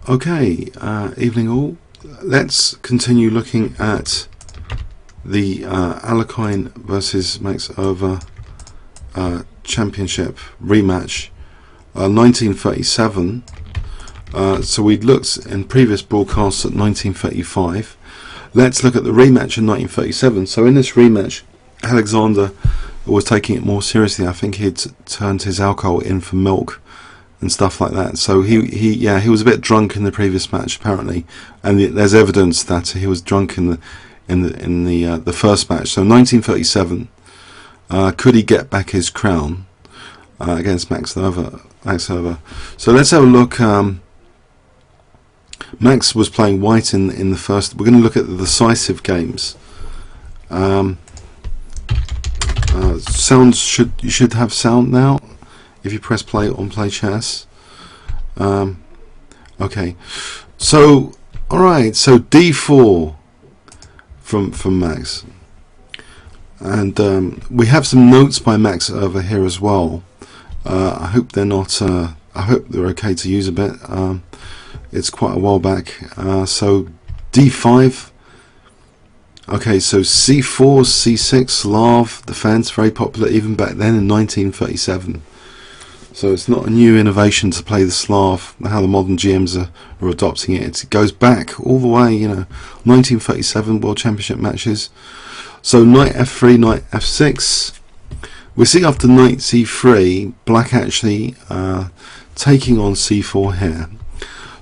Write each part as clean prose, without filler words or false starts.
Okay, evening all. Let's continue looking at the Alekhine versus Max Euwe championship rematch, 1937. So we'd looked in previous broadcasts at 1935. Let's look at the rematch in 1937. So in this rematch, Alexander was taking it more seriously. I think he'd turned his alcohol in for milk and stuff like that. So he was a bit drunk in the previous match apparently, and there's evidence that he was drunk in the first match. So 1937, could he get back his crown against Max Euwe? So let's have a look. Max was playing white in the first. We're going to look at the decisive games. Sounds you should have sound now if you press play on Play Chess. Okay, so alright, so D4 from Max, and we have some notes by Max over here as well. I hope they're not. I hope they're okay to use a bit. It's quite a while back. So D5. Okay, so C4, C6, Slav defense, very popular even back then in 1937. So it's not a new innovation to play the Slav, how the modern GMs are adopting it. It goes back all the way, 1937 World Championship matches. So knight F3, knight F6. We see after knight C3, black actually taking on C4 here.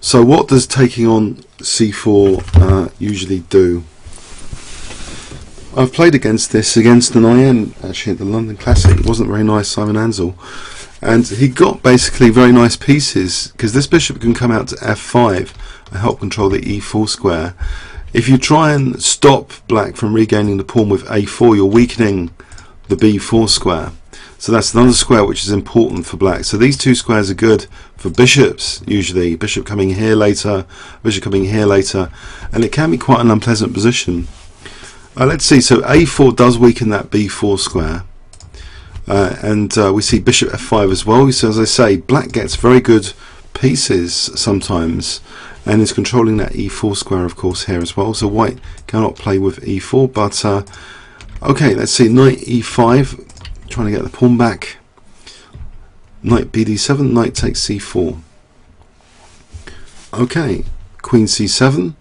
So what does taking on C4 usually do? I've played against an IM actually at the London Classic. It wasn't very nice, Simon Ansell, and he got basically very nice pieces because this bishop can come out to F5 and help control the E4 square. If you try and stop black from regaining the pawn with A4, you're weakening the B4 square. So that's another square which is important for black. So these two squares are good for bishops usually. Bishop coming here later, bishop coming here later, and it can be quite an unpleasant position. Let's see, so A4 does weaken that B4 square, and we see bishop F5 as well. So as I say, black gets very good pieces sometimes and is controlling that E4 square of course here as well. So white cannot play with E4, but okay, let's see, knight E5, trying to get the pawn back. Knight BD7, knight takes C4. Okay, queen C7.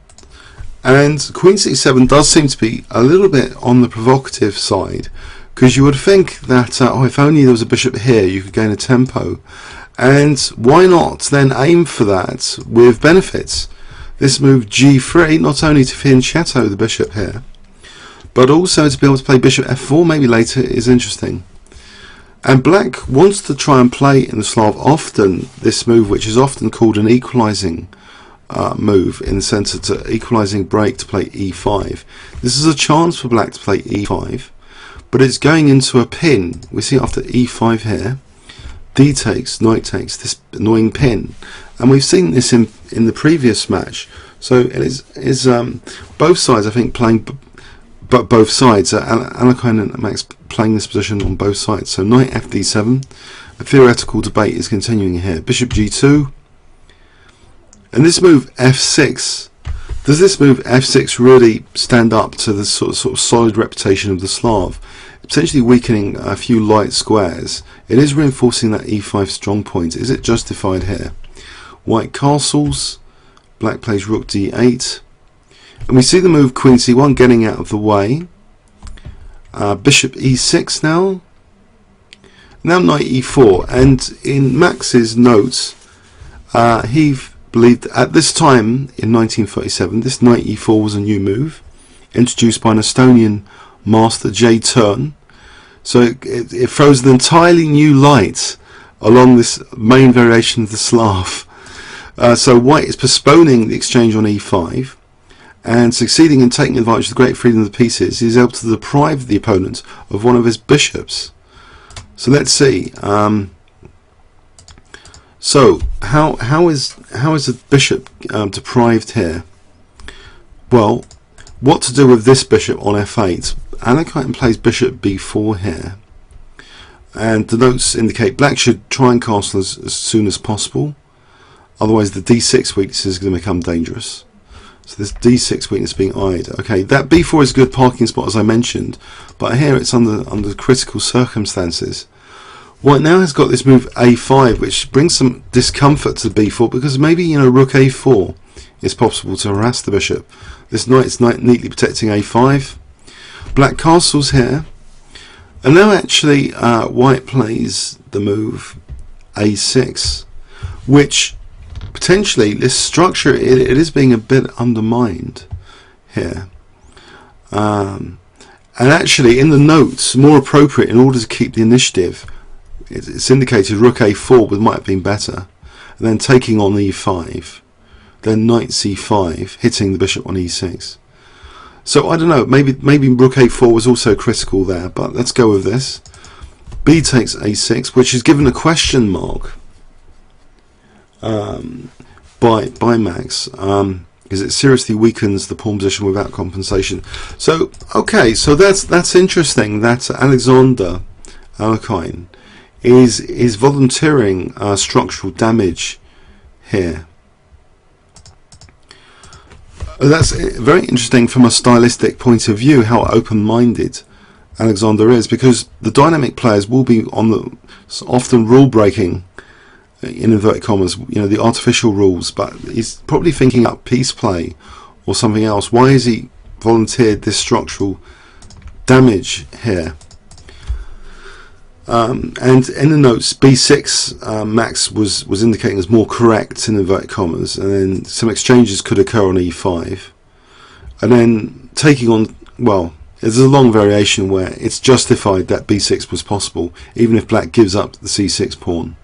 And queen c7 does seem to be a little bit on the provocative side, because you would think that if only there was a bishop here you could gain a tempo, and why not then aim for that with benefits. This move g3, not only to fianchetto the bishop here, but also to be able to play bishop f4 maybe later, is interesting. And black wants to try and play in the Slav often this move, which is often called an equalizing move, in the sense to equalizing break to play e5. This is a chance for black to play e5, but it's going into a pin. We see after e5 here, d takes, knight takes, this annoying pin, and we've seen this in the previous match. So it is both sides I think playing, but both sides, Alekhine and Max playing this position on both sides. So knight fd7, a theoretical debate is continuing here. Bishop g2. And this move f6, does this move f6 really stand up to the sort of solid reputation of the Slav? Potentially weakening a few light squares. It is reinforcing that e5 strong point. Is it justified here? White castles, black plays rook d8, and we see the move queen c1 getting out of the way. Bishop e6 now knight e4, and in Max's notes he believed at this time in 1937 this knight e4 was a new move introduced by an Estonian master, Qe2. So it throws an entirely new light along this main variation of the Slav. So white is postponing the exchange on e5 and succeeding in taking advantage of the great freedom of the pieces. He is able to deprive the opponent of one of his bishops. So let's see. So how is the bishop deprived here? Well, what to do with this bishop on f8? Alekhine plays bishop b4 here, and the notes indicate black should try and castle as soon as possible. otherwise the d6 weakness is going to become dangerous. So this d6 weakness being eyed. Okay, that b4 is a good parking spot as I mentioned, but here it's under critical circumstances. White now has got this move a5, which brings some discomfort to b4, because maybe, you know, rook a4 is possible to harass the bishop. This knight's neatly protecting a5. Black castles here, and now actually white plays the move a6, which potentially this structure it is being a bit undermined here, and actually in the notes, more appropriate in order to keep the initiative, it's indicated rook a4 might have been better, and then taking on e5, then knight c5 hitting the bishop on e6. So I don't know, maybe rook a4 was also critical there, but let's go with this. B takes a6, which is given a question mark by Max, because it seriously weakens the pawn position without compensation. So okay, so that's interesting that Alexander Alekhine is volunteering structural damage here. That's very interesting from a stylistic point of view, how open-minded Alexander is, because the dynamic players will be on the often rule breaking, in inverted commas, you know, the artificial rules, but he's probably thinking up piece play or something else. Why has he volunteered this structural damage here? And in the notes, b6 Max was indicating as more correct, in inverted commas, and then some exchanges could occur on e5, and then taking on, well, there's a long variation where it's justified that b6 was possible, even if black gives up the c6 pawn.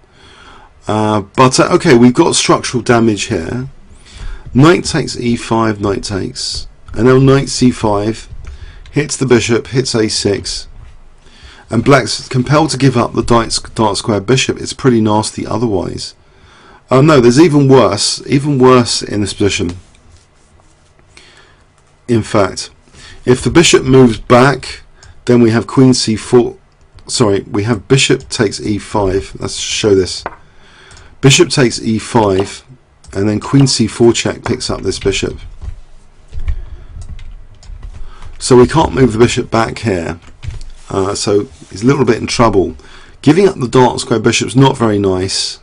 But okay, we've got structural damage here. Knight takes e5, knight takes, and now knight c5 hits the bishop, hits a6. And black's compelled to give up the dark square bishop. It's pretty nasty otherwise. No, there's even worse in this position. In fact, if the bishop moves back, then we have queen c4. Sorry, we have bishop takes e5. Let's show this. Bishop takes e5, and then queen c4 check picks up this bishop. So we can't move the bishop back here. So he's a little bit in trouble. Giving up the dark square bishop is not very nice.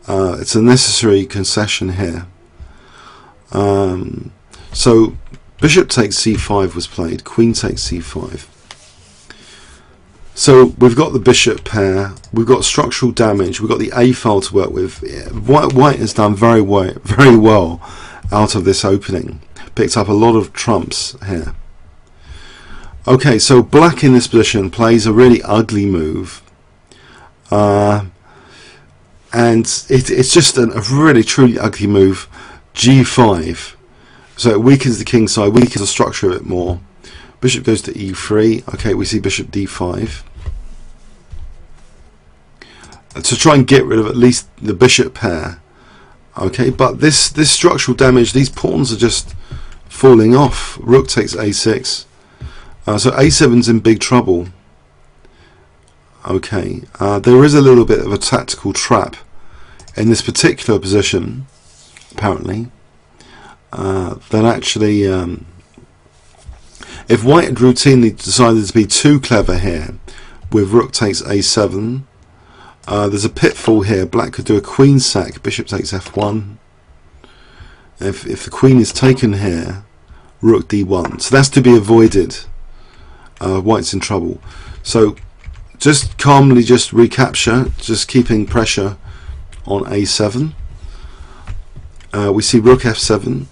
It's a necessary concession here. So bishop takes c5 was played. Queen takes c5. So we've got the bishop pair. We've got structural damage. We've got the a file to work with. White has done very well out of this opening. Picked up a lot of trumps here. Okay, so black in this position plays a really ugly move, and it's just a really truly ugly move, g5. So it weakens the king side, weakens the structure a bit more. Bishop goes to e3. Okay, we see bishop d5 to try and get rid of at least the bishop pair. Okay, but this structural damage, these pawns are just falling off. Rook takes a6. So a7's in big trouble. Okay, there is a little bit of a tactical trap in this particular position, apparently. That actually, if white had routinely decided to be too clever here, with rook takes a7, there's a pitfall here. Black could do a queen sack, bishop takes f1. If the queen is taken here, rook d1. So that's to be avoided. White's in trouble. So just calmly just recapture, just keeping pressure on a7. We see rook f7,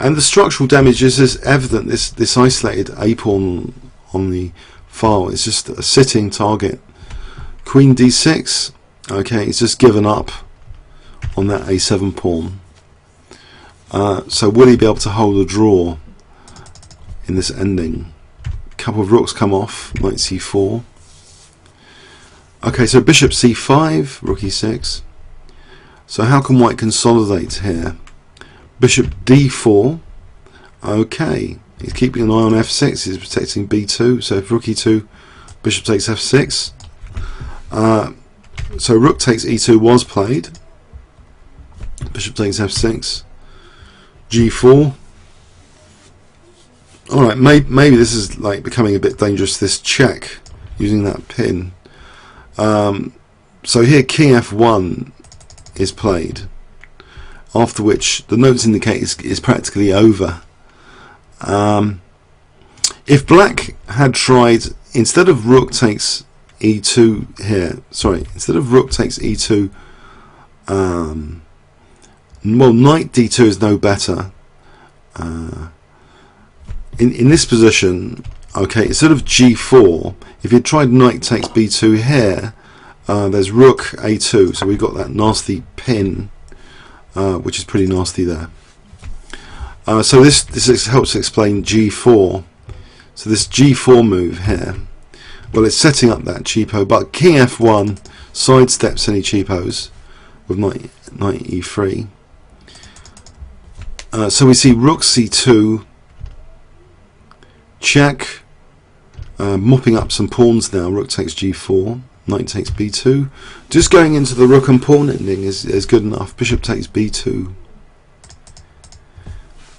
and the structural damage is evident. This isolated a pawn on the file is just a sitting target. Queen d6. Okay, it's just given up on that a7 pawn. So will he be able to hold a draw in this ending? Couple of rooks come off, knight c4. Okay, so bishop c5, rook e6. So how can white consolidate here? Bishop d4. Okay, he's keeping an eye on f6, he's protecting b2. So if rook e2, bishop takes f6. So rook takes e2 was played. bishop takes f6, g4. Alright, maybe this is like becoming a bit dangerous, this check using that pin. So here Kf1 is played, after which the notes indicate is practically over. If black had tried, instead of rook takes e2 here, sorry, instead of rook takes e2, well, knight d2 is no better. In this position, okay, instead of g4, if you tried knight takes b2 here, there's rook a2, so we've got that nasty pin, which is pretty nasty there. So this helps explain g4. So this g4 move here, well, it's setting up that cheapo, but Kf1 sidesteps any cheapos with knight e3. So we see rook c2, check, mopping up some pawns now. Rook takes g4, knight takes b2. Just going into the rook and pawn ending is good enough. Bishop takes b2.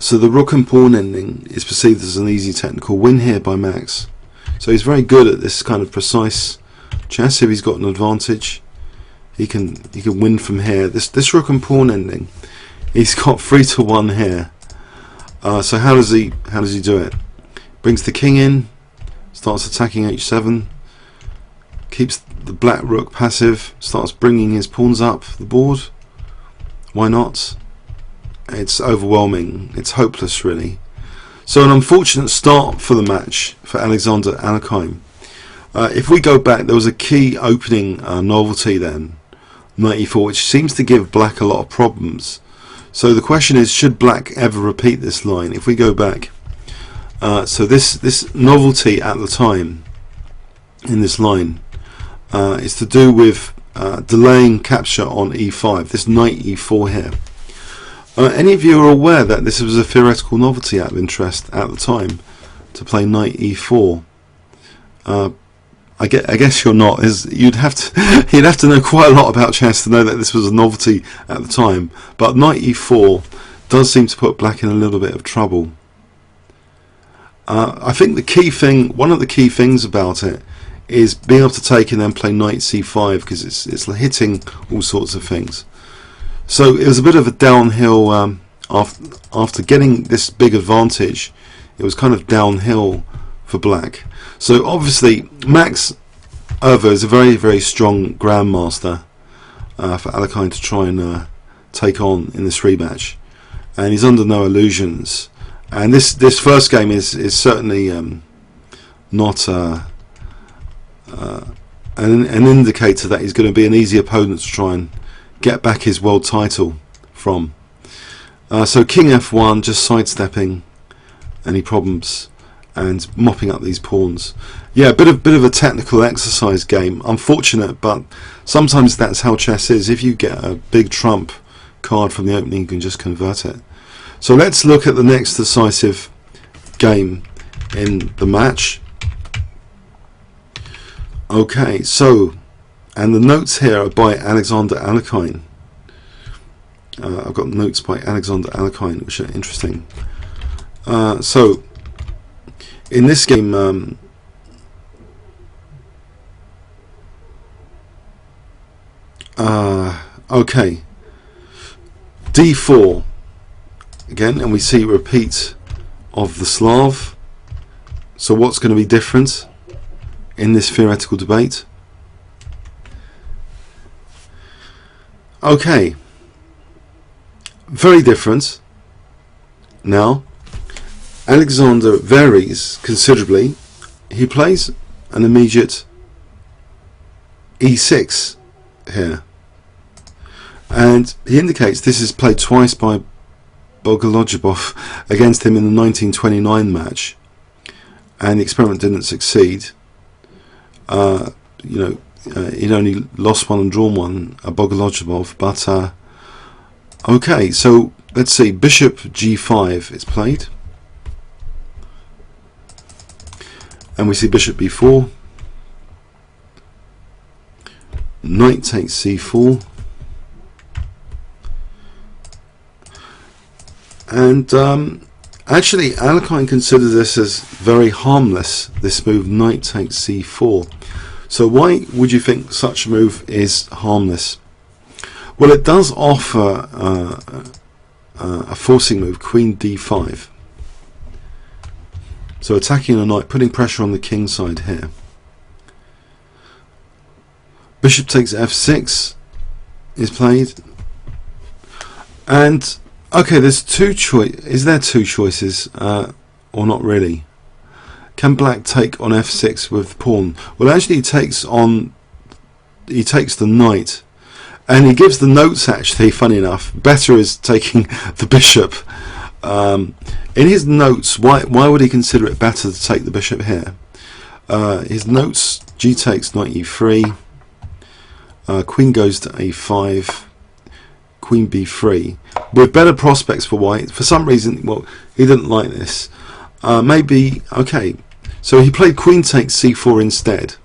So the rook and pawn ending is perceived as an easy technical win here by Max. So he's very good at this kind of precise chess. If he's got an advantage, he can win from here. This rook and pawn ending, he's got 3-1 here. So how does he do it? Brings the king in, starts attacking h7, keeps the black rook passive, starts bringing his pawns up the board. Why not? It's overwhelming. It's hopeless, really. So an unfortunate start for the match for Alexander Alekhine. If we go back, there was a key opening novelty then, knight e4, which seems to give black a lot of problems. So the question is, should black ever repeat this line? If we go back, so this novelty at the time in this line is to do with delaying capture on e5, this knight e4 here. Any of you are aware that this was a theoretical novelty out of interest at the time, to play knight e4? I guess you're not. You'd have to know quite a lot about chess to know that this was a novelty at the time. But knight e4 does seem to put black in a little bit of trouble. I think the key thing, one of the key things about it, is being able to take and then play knight c5, because it's hitting all sorts of things. So it was a bit of a downhill after getting this big advantage. It was kind of downhill for black. So obviously Max Euwe is a very, very strong grandmaster for Alekhine to try and take on in this rematch, and he's under no illusions. And this first game is certainly not an indicator that he's going to be an easy opponent to try and get back his world title from. So King f1, just sidestepping any problems and mopping up these pawns. Yeah, a bit of a technical exercise game. Unfortunate, but sometimes that's how chess is. If you get a big trump card from the opening, you can just convert it. So let's look at the next decisive game in the match. Okay, so, and the notes here are by Alexander Alekhine. I've got notes by Alexander Alekhine, which are interesting. So, in this game, okay, d4 again, and we see a repeat of the Slav. So what's going to be different in this theoretical debate? Okay, very different. Now Alexander varies considerably. He plays an immediate e6 here, and he indicates this is played twice by Bogolojubov against him in the 1929 match, and the experiment didn't succeed. He'd only lost one and drawn one, Bogolojubov, but okay, so let's see, bishop g5 is played, and we see bishop b4, knight takes c4, And actually, Alekhine considers this as very harmless, this move knight takes c4. So why would you think such a move is harmless? Well, it does offer a forcing move, queen d5. So attacking a knight, putting pressure on the king side here. Bishop takes f6 is played. And okay, there's two choices. Is there two choices, or not really? Can black take on f6 with the pawn? Well, actually, he takes the knight, and he gives the notes. Actually, funny enough, better is taking the bishop. In his notes, why would he consider it better to take the bishop here? His notes: g takes knight e3, queen goes to a5. Queen b3 with better prospects for white. For some reason, well, he didn't like this. Maybe okay. So he played queen takes c4 instead.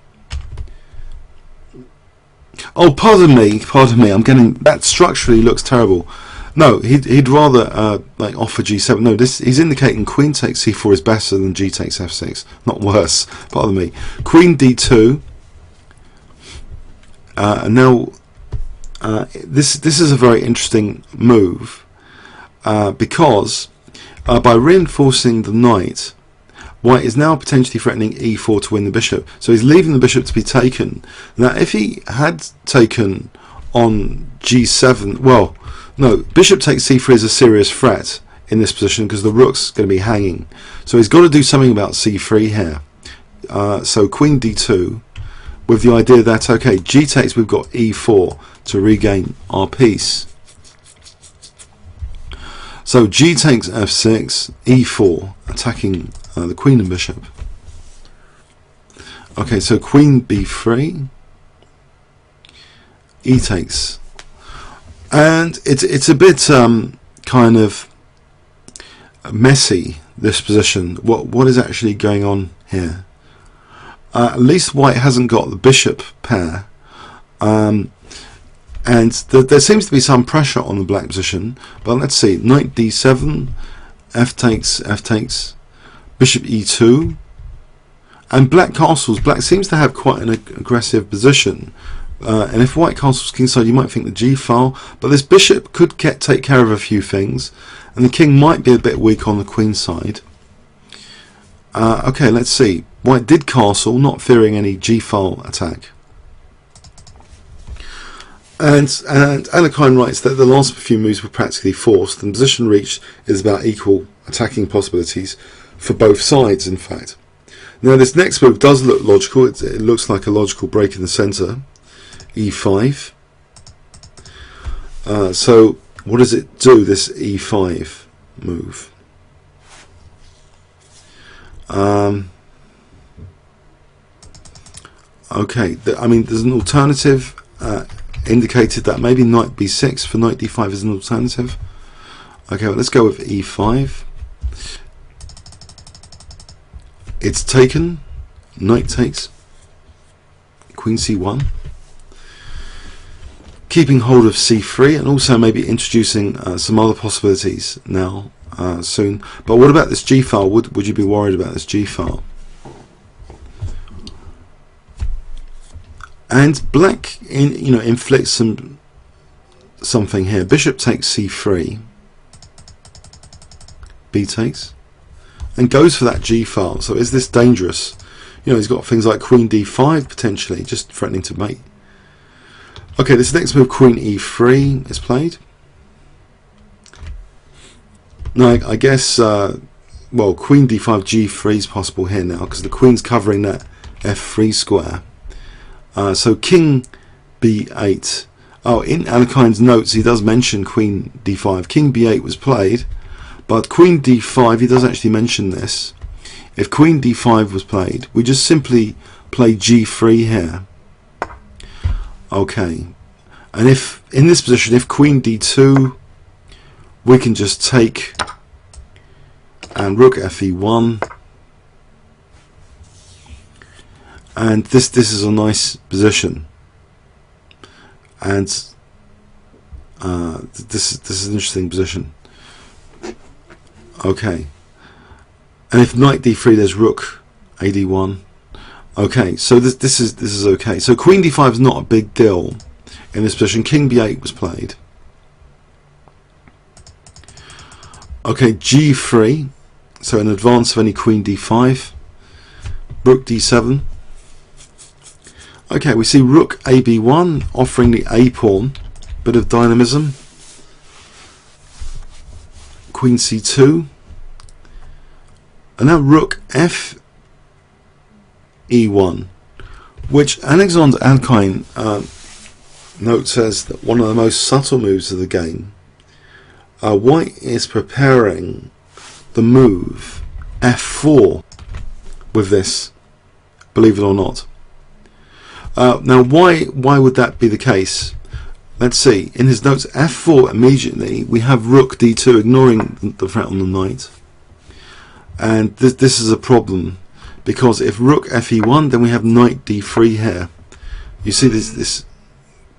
Oh, pardon me. I'm getting that. Structurally looks terrible. No, he'd rather like offer g7. No, this he's indicating queen takes c4 is better than g takes f6, not worse. Pardon me. Queen d2. And now. This is a very interesting move because by reinforcing the knight, white is now potentially threatening e4 to win the bishop. So he's leaving the bishop to be taken. Now, if he had taken on g7, well, no, bishop takes c3 is a serious threat in this position because the rook's going to be hanging. So he's got to do something about c3 here. So queen d2. With the idea that, okay, g takes, we've got e4 to regain our piece. So g takes f6, e4, attacking the queen and bishop. Okay, so queen b3, e takes. And it's a bit kind of messy, this position. What is actually going on here? At least white hasn't got the bishop pair, and there seems to be some pressure on the black position. But let's see, knight d7, f takes, bishop e2, and black castles. Black seems to have quite an aggressive position, and if white castles kingside, you might think the g file, but this bishop could take care of a few things, and the king might be a bit weak on the queen side. Okay, let's see. White did castle, not fearing any g-file attack. And Alekhine writes that the last few moves were practically forced, and position reached is about equal attacking possibilities for both sides, in fact. Now this next move does look logical. It looks like a logical break in the centre. e5. So what does it do, this e5 move? Okay, I mean, there's an alternative indicated that maybe knight b6 for knight d5 is an alternative. Okay, well, let's go with e5. It's taken, knight takes, queen c1, keeping hold of c3, and also maybe introducing some other possibilities now soon. But what about this g file? Would you be worried about this g file? And black inflicts something here. Bishop takes c3, b takes, and goes for that g file. So is this dangerous? He's got things like queen d5 potentially, just threatening to mate. Okay, this next move, queen e3, is played. Now I guess well, queen d5 g3 is possible here now because the queen's covering that f3 square. So king b8. Oh, in Alekhine's notes he does mention queen d5. King b8 was played, but queen d5, he does actually mention this. If queen d5 was played, we just simply play g3 here. Okay, and if in this position, if queen d2, we can just take and rook fe1. And this is a nice position, and this is an interesting position. Okay, and if knight d3, there's rook ad1. Okay, so this is okay. So queen d5 is not a big deal in this position. King b8 was played. Okay, g3, so in advance of any queen d5. Rook d7. Okay, we see rook ab1 offering the a pawn, bit of dynamism. Queen c2, and now rook f e1, which Alexander Alekhine notes as that one of the most subtle moves of the game. White is preparing the move f4 with this, believe it or not. Now why would that be the case? Let's see, in his notes f4 immediately we have rook d2, ignoring the threat on the knight, and this is a problem, because if rook fe1, then we have knight d3 here. You see this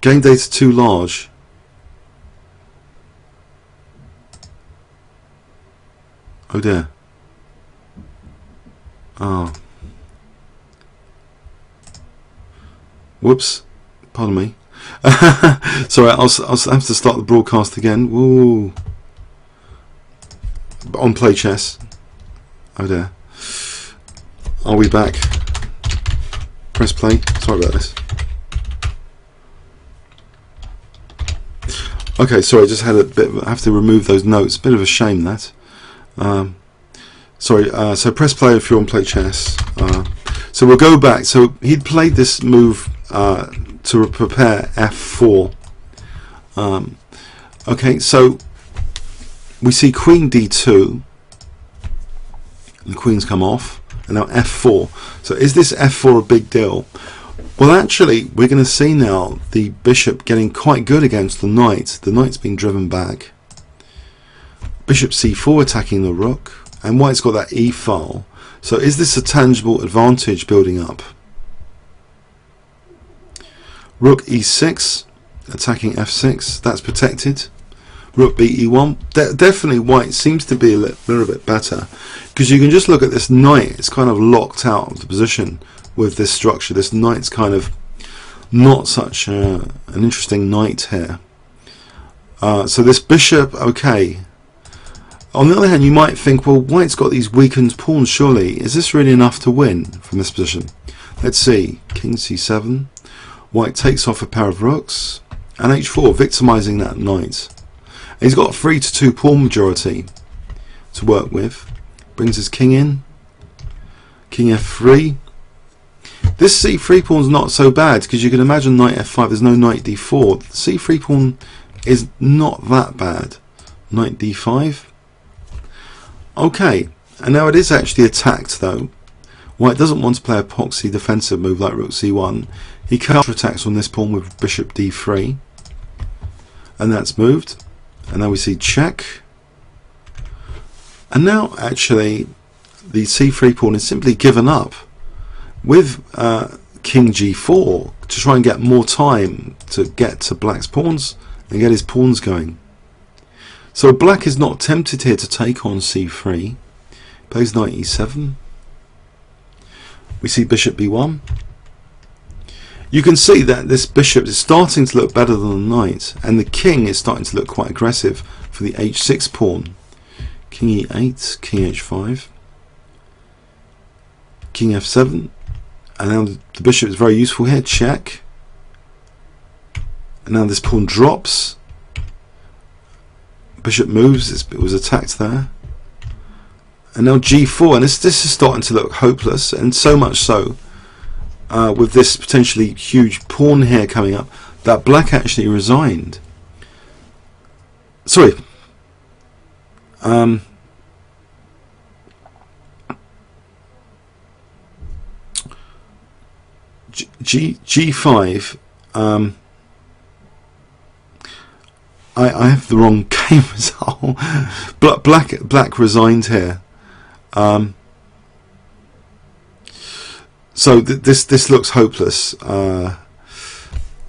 game data too large. Oh dear. Oh. Whoops. Pardon me. Sorry, I'll have to start the broadcast again. Woo. On Play Chess. Oh dear. Are we back? Press play. Sorry about this. Okay, sorry, I just had a bit. I have to remove those notes. Bit of a shame that. Sorry. So press play if you're on Play Chess. So we'll go back. So he'd played this move to prepare f4. Okay, so we see queen d2. The queen's come off, and now f4. So is this f4 a big deal? Well, actually, we're going to see now the bishop getting quite good against the knight. The knight's being driven back. Bishop c4 attacking the rook, and white's got that e file. So is this a tangible advantage building up? Rook e6 attacking f6, that's protected. Rook be1, definitely white seems to be a little bit better, because you can just look at this knight. It's kind of locked out of the position with this structure. This knight's kind of not such an interesting knight here. So this bishop, okay. On the other hand, you might think, well, white's got these weakened pawns, surely. Is this really enough to win from this position? Let's see. King c7. White takes off a pair of rooks. And h4, victimizing that knight. And he's got a 3-2 pawn majority to work with. Brings his king in. King f3. This c3 pawn's not so bad, because you can imagine knight f5, there's no knight d4. The c3 pawn is not that bad. Knight d5. Okay, and now it is actually attacked though. White doesn't want to play a proxy defensive move like rook c1. He counter-attacks on this pawn with bishop d3. And that's moved. And now we see check. And now actually the c3 pawn is simply given up with king g4 to try and get more time to get to black's pawns and get his pawns going. So black is not tempted here to take on c3. Plays knight e7. We see bishop b1. You can see that this bishop is starting to look better than the knight, and the king is starting to look quite aggressive for the h6 pawn. King e8, king h5, king f7, and now the bishop is very useful here. Check. And now this pawn drops. Bishop moves. It was attacked there. And now g4, and this is starting to look hopeless, and so much so with this potentially huge pawn here coming up that black actually resigned. Sorry. G5. I have the wrong game result. Black resigned here. So this looks hopeless.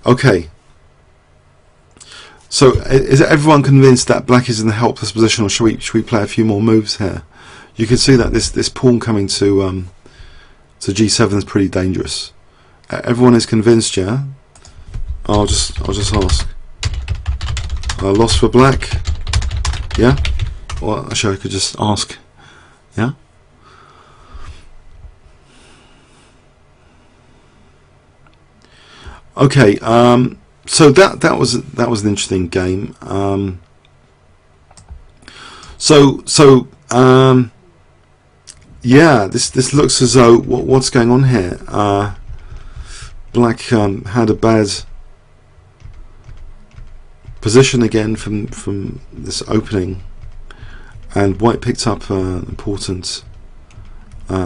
Okay. So is everyone convinced that black is in the helpless position, or should we play a few more moves here? You can see that this pawn coming to g7 is pretty dangerous. Everyone is convinced, yeah? I'll just ask. Loss for black, yeah? Well, actually, I could just ask, yeah? Okay, so that was an interesting game. Yeah, this looks as though what's going on here. Black had a bad position again from this opening, and white picked up an important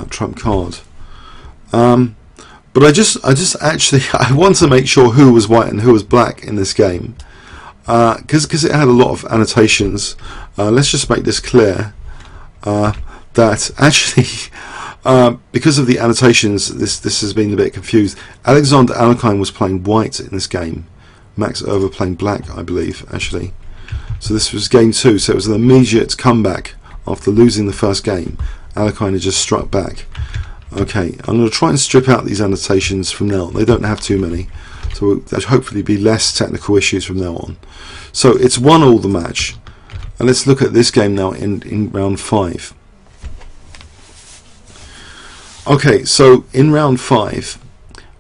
trump card. But I just actually I want to make sure who was white and who was black in this game, because it had a lot of annotations. Let's just make this clear, that actually because of the annotations, this has been a bit confused. Alexander Alekhine was playing white in this game, Max Euwe playing black, I believe, actually. So this was game 2, so it was an immediate comeback after losing the first game. Alekhine had just struck back. Okay, I'm going to try and strip out these annotations from now on. They don't have too many, so there'll hopefully be less technical issues from now on. So it's 1-1 the match, and let's look at this game now in round 5. Okay, so in round 5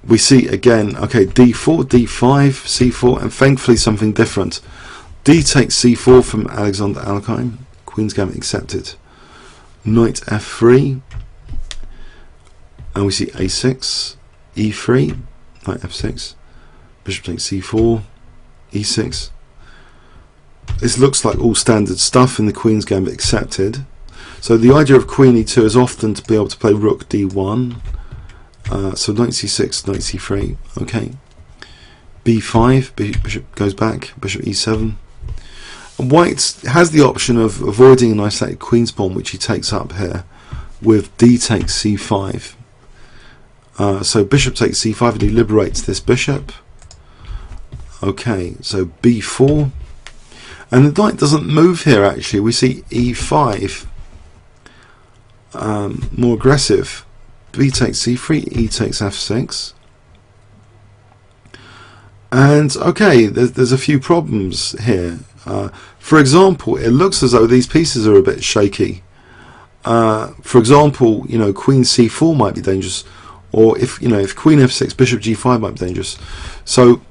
we see again, okay, d4, d5, c4, and thankfully something different. D takes c4 from Alexander Alekhine, Queen's Gambit accepted. Knight f3, and we see a6, e3, knight f6, bishop takes c4, e6. This looks like all standard stuff in the Queen's Gambit accepted. So the idea of Queen e2 is often to be able to play rook d1. So knight c6, knight c3, okay. b5, bishop goes back, bishop e7. And white has the option of avoiding an isolated queen's pawn, which he takes up here with d takes c5. So bishop takes c5 and he liberates this bishop. Okay, so b4. And the knight doesn't move here actually. We see e5, more aggressive. B takes c3, e takes f6. And okay, there's a few problems here. For example, it looks as though these pieces are a bit shaky. For example, queen c4 might be dangerous, or if queen f6, bishop g5 might be dangerous. So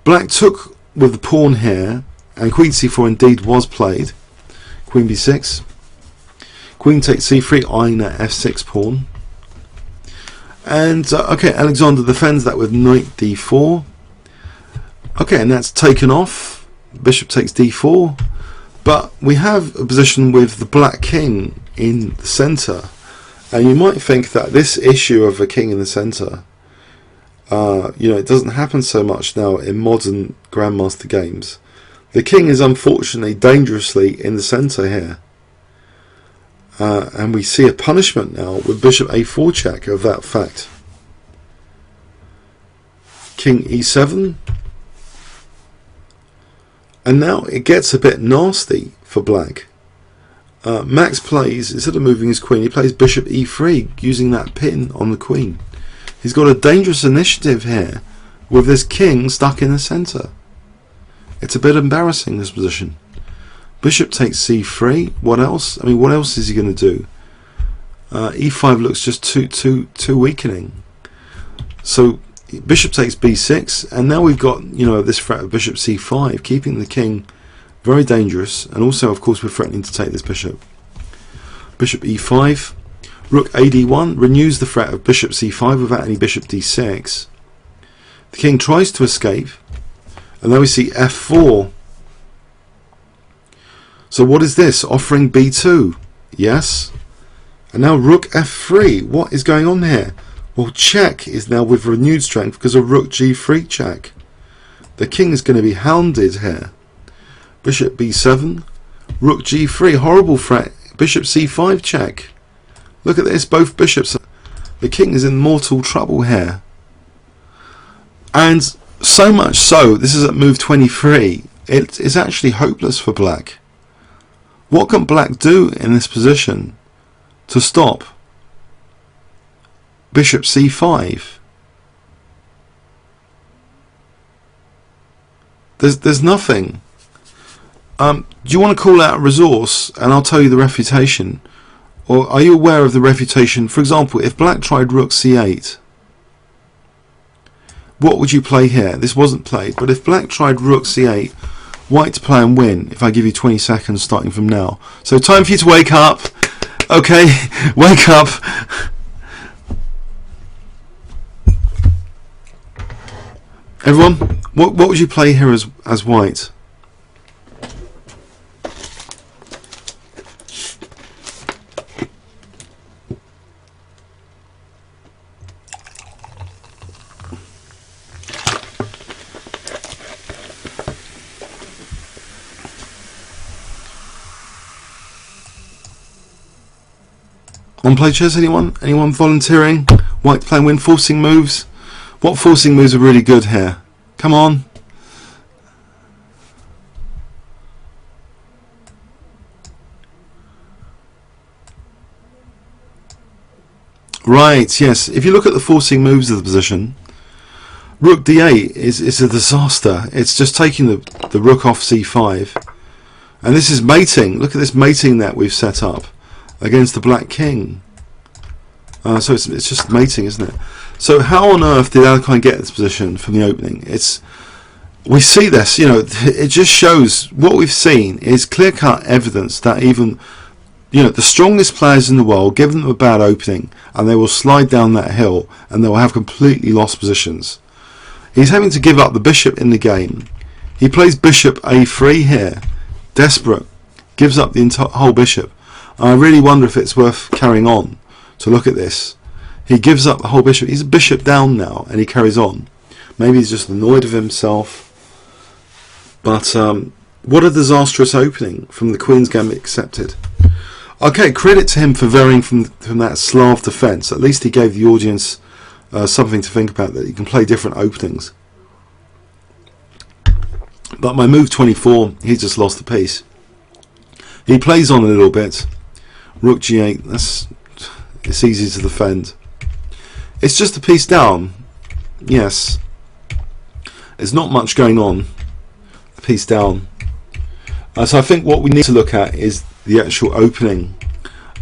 black took with the pawn here, and queen c4 indeed was played. Queen b6, queen takes c3, eyeing that f6 pawn. And okay, Alexander defends that with knight d4. Okay, and that's taken off. Bishop takes d4. But we have a position with the black king in the center, and you might think that this issue of a king in the center, it doesn't happen so much now in modern Grandmaster games. The king is unfortunately dangerously in the center here. And we see a punishment now with bishop a4 check of that fact. King e7. And now it gets a bit nasty for black. Max plays, instead of moving his queen, he plays bishop e3, using that pin on the queen. He's got a dangerous initiative here with this king stuck in the center. It's a bit embarrassing, this position. Bishop takes c3. What else? I mean, what else is he going to do? e5 looks just too weakening. So bishop takes b6, and now we've got this threat of bishop c5, keeping the king very dangerous, and also of course we're threatening to take this bishop. Bishop e5, rook ad1 renews the threat of bishop c5 without any bishop d6. The king tries to escape, and now we see f4. So what is this? Offering b2? Yes. And now rook f3. What is going on here? Well, check is now with renewed strength because of rook g3 check. The king is going to be hounded here. Bishop b7, rook g3, horrible threat. Bishop c5 check. Look at this, both bishops. The king is in mortal trouble here. And so much so, this is at move 23. it is actually hopeless for black. What can black do in this position to stop bishop c5? There's nothing. Do you want to call out a resource and I'll tell you the refutation? Or are you aware of the refutation? For example, if black tried rook c8, what would you play here? This wasn't played, but if black tried rook c8, white to play and win, if I give you 20 seconds starting from now. So time for you to wake up. Okay, wake up. Everyone, what would you play here as white? On play chess, anyone? Anyone volunteering? White to play and win, forcing moves. What forcing moves are really good here? Come on. Right, yes. If you look at the forcing moves of the position, rook d8 is a disaster. It's just taking the rook off c5. And this is mating. Look at this mating that we've set up against the black king. So it's just mating, isn't it? So how on earth did Alekhine get this position from the opening? We see this, you know, it just shows what we've seen is clear-cut evidence that even, you know, the strongest players in the world, give them a bad opening and they will slide down that hill and they will have completely lost positions. He's having to give up the bishop in the game. He plays bishop a3 here, desperate, gives up the whole bishop. I really wonder if it's worth carrying on to look at this. He gives up the whole bishop. He's a bishop down now and he carries on. Maybe he's just annoyed of himself. But what a disastrous opening from the Queen's Gambit accepted. Okay, credit to him for varying from that Slav defence. At least he gave the audience something to think about, that you can play different openings. But my move 24, he just lost the piece. He plays on a little bit. Rook g8, it's easy to defend. It's just a piece down. Yes. There's not much going on. A piece down. So I think what we need to look at is the actual opening.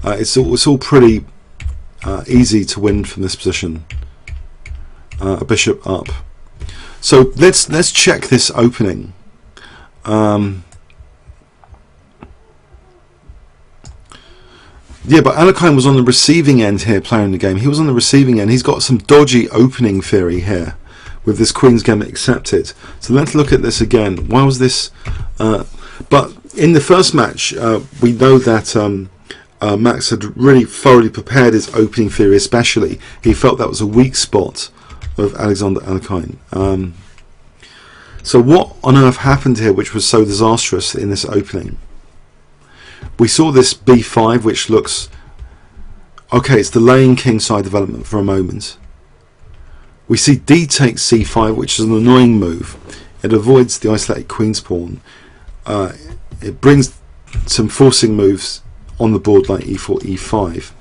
It's all pretty easy to win from this position. A bishop up. So let's check this opening. Yeah, but Alekhine was on the receiving end here playing the game. He was on the receiving end. He's got some dodgy opening theory here with this Queen's Gambit accepted. So let's look at this again. Why was this? But in the first match, we know that Max had really thoroughly prepared his opening theory, especially. He felt that was a weak spot of Alexander Alekhine. So what on earth happened here which was so disastrous in this opening? We saw this b5, which looks okay. It's delaying kingside development for a moment. We see d takes c5, which is an annoying move. It avoids the isolated queen's pawn. It brings some forcing moves on the board like e4, e5,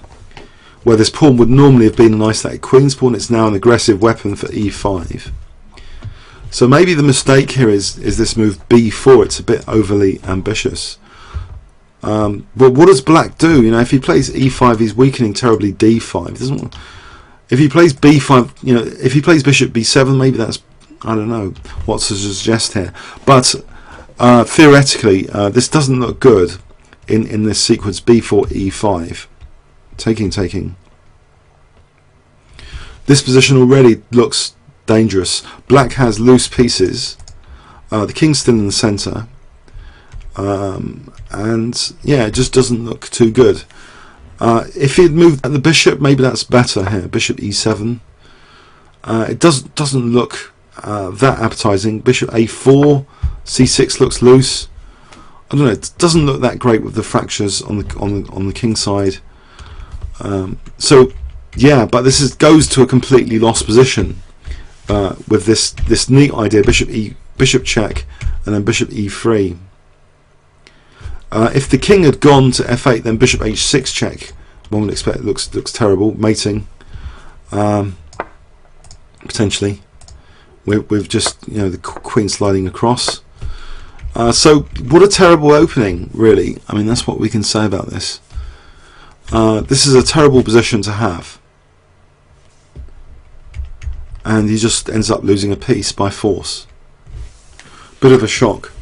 where this pawn would normally have been an isolated queen's pawn. It's now an aggressive weapon for e5. So maybe the mistake here is this move b4. It's a bit overly ambitious. But what does black do? You know, if he plays e5, he's weakening terribly d5. He doesn't. If he plays b5, you know, if he plays bishop b7, maybe that's, I don't know what to suggest here. But theoretically, this doesn't look good in this sequence b4 e5. Taking. This position already looks dangerous. Black has loose pieces. The king's still in the centre. And yeah, it just doesn't look too good. If he'd moved the bishop, maybe that's better here. Bishop e7. It doesn't look that appetizing. Bishop a4, c6 looks loose. I don't know. It doesn't look that great with the fractures on the king side. So yeah, but this goes to a completely lost position with this neat idea. Bishop check, and then bishop e3. If the king had gone to f8, then bishop h6 check. One would expect it looks terrible, mating, potentially, with just, you know, the queen sliding across. So what a terrible opening, really. I mean, that's what we can say about this. This is a terrible position to have, and he just ends up losing a piece by force. Bit of a shock.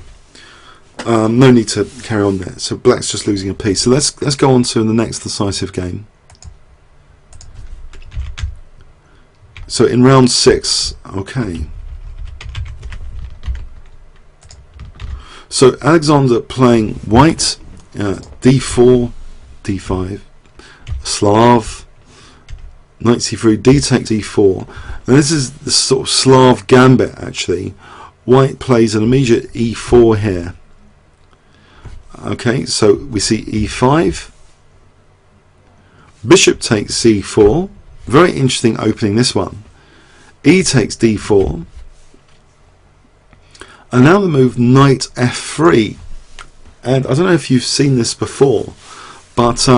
No need to carry on there. So black's just losing a piece. So let's go on to the next decisive game. So in round 6, okay. So Alexander playing white, d4, d5, Slav, knight c3, d takes e4. And this is the sort of Slav gambit, actually. White plays an immediate e4 here. Okay, so we see e5, bishop takes c4, very interesting opening, this one. E takes d4, and now the move knight f3. And I don't know if you've seen this before, but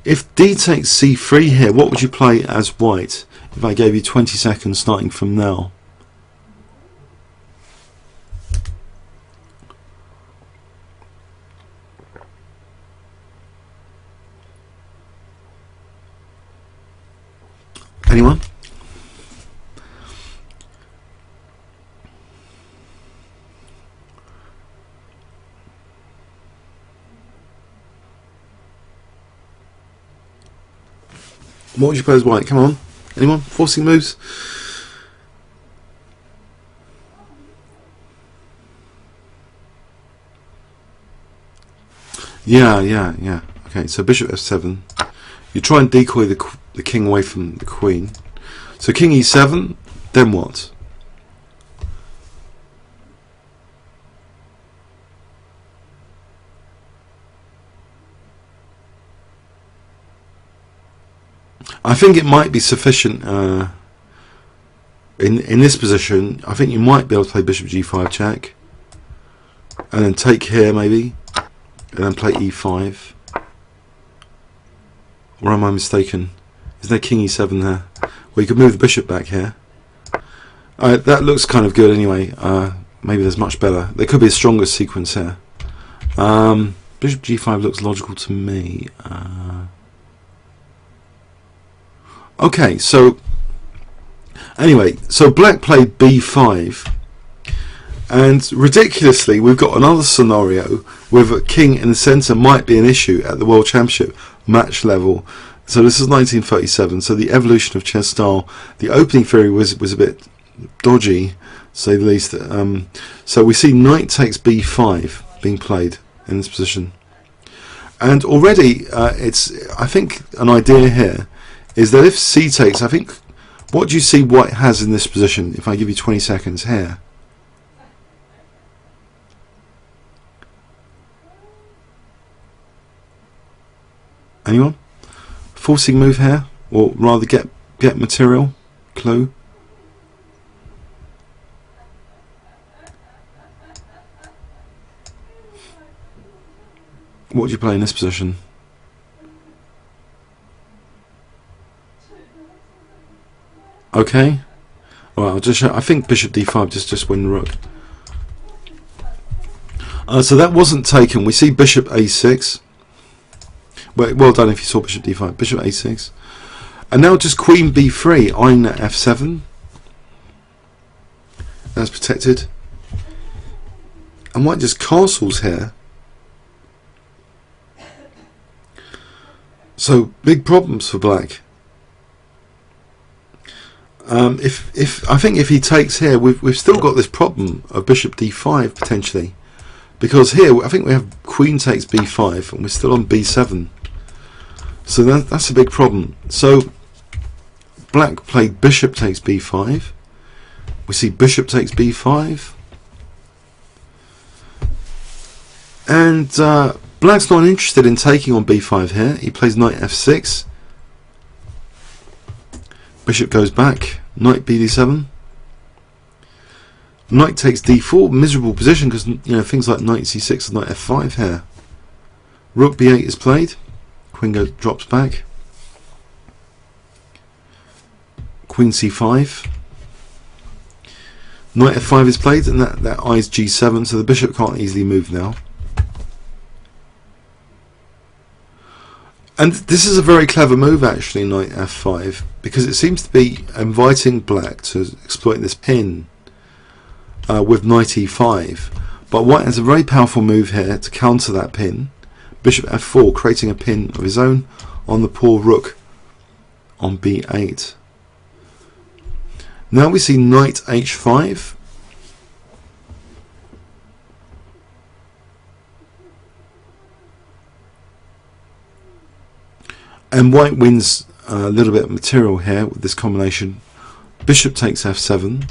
if d takes c3 here, what would you play as white if I gave you 20 seconds starting from now? Anyone? What would you play as white? Come on. Anyone? Forcing moves? Yeah. Okay, so bishop f7. You try and decoy the king away from the queen. So king e7, then what? I think it might be sufficient in this position. I think you might be able to play bishop g5 check, and then take here maybe, and then play e5. Or am I mistaken? Is there king e7 there? Well, you could move the bishop back here. That looks kind of good anyway. Maybe there's much better. There could be a stronger sequence here. Bishop g5 looks logical to me. Okay, so anyway, so black played b5, and ridiculously we've got another scenario with a king in the center might be an issue at the World Championship match level. So this is 1937, so the evolution of chess style, the opening theory was a bit dodgy, to say the least. So we see knight takes b5 being played in this position, and already it's, I think, an idea here is that if c takes, I think, what do you see white has in this position if I give you 20 seconds here? Anyone? Forcing move here, or rather get material clue. What would you play in this position? Okay. Well, I'll just show. I think bishop d5 just win the rook. So that wasn't taken. We see bishop a6. Well done if you saw bishop d5. Bishop a6. And now just queen b3. I'm at f7. That's protected. And white just castles here. So big problems for black. I think if he takes here, we've still got this problem of bishop d5 potentially, because here I think we have queen takes b5 and we're still on b7. So that's a big problem. So black played bishop takes b5. We see bishop takes b5, and black's not interested in taking on b5 here. He plays knight f6. Bishop goes back, knight bd7. Knight takes d4, miserable position because things like knight c6 and knight f5 here. Rook b8 is played. Queen drops back. Queen c5. Knight f5 is played, and that eyes g7, so the bishop can't easily move now. And this is a very clever move actually, knight f5, because it seems to be inviting black to exploit this pin with knight e5. But white has a very powerful move here to counter that pin. Bishop f4, creating a pin of his own on the poor rook on b8. Now we see knight h5. And white wins a little bit of material here with this combination. Bishop takes f7.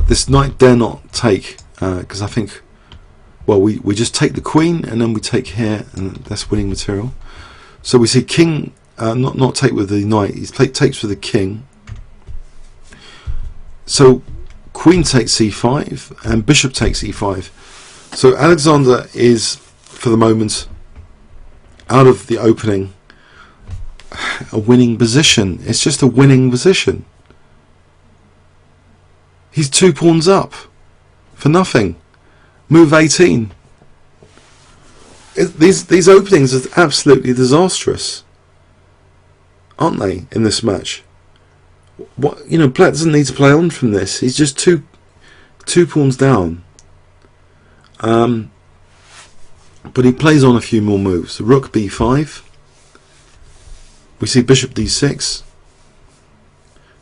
This knight dare not take, because I think, well, we just take the queen and then we take here, and that's winning material. So we see king not take with the knight, he takes with the king. So queen takes c5 and bishop takes e5. So Alexander is, for the moment, out of the opening, a winning position. It's just a winning position. He's 2 pawns up for nothing. Move 18. These openings are absolutely disastrous, aren't they, in this match? What, black doesn't need to play on from this. He's just two pawns down. But he plays on a few more moves. Rook b5. We see bishop d6.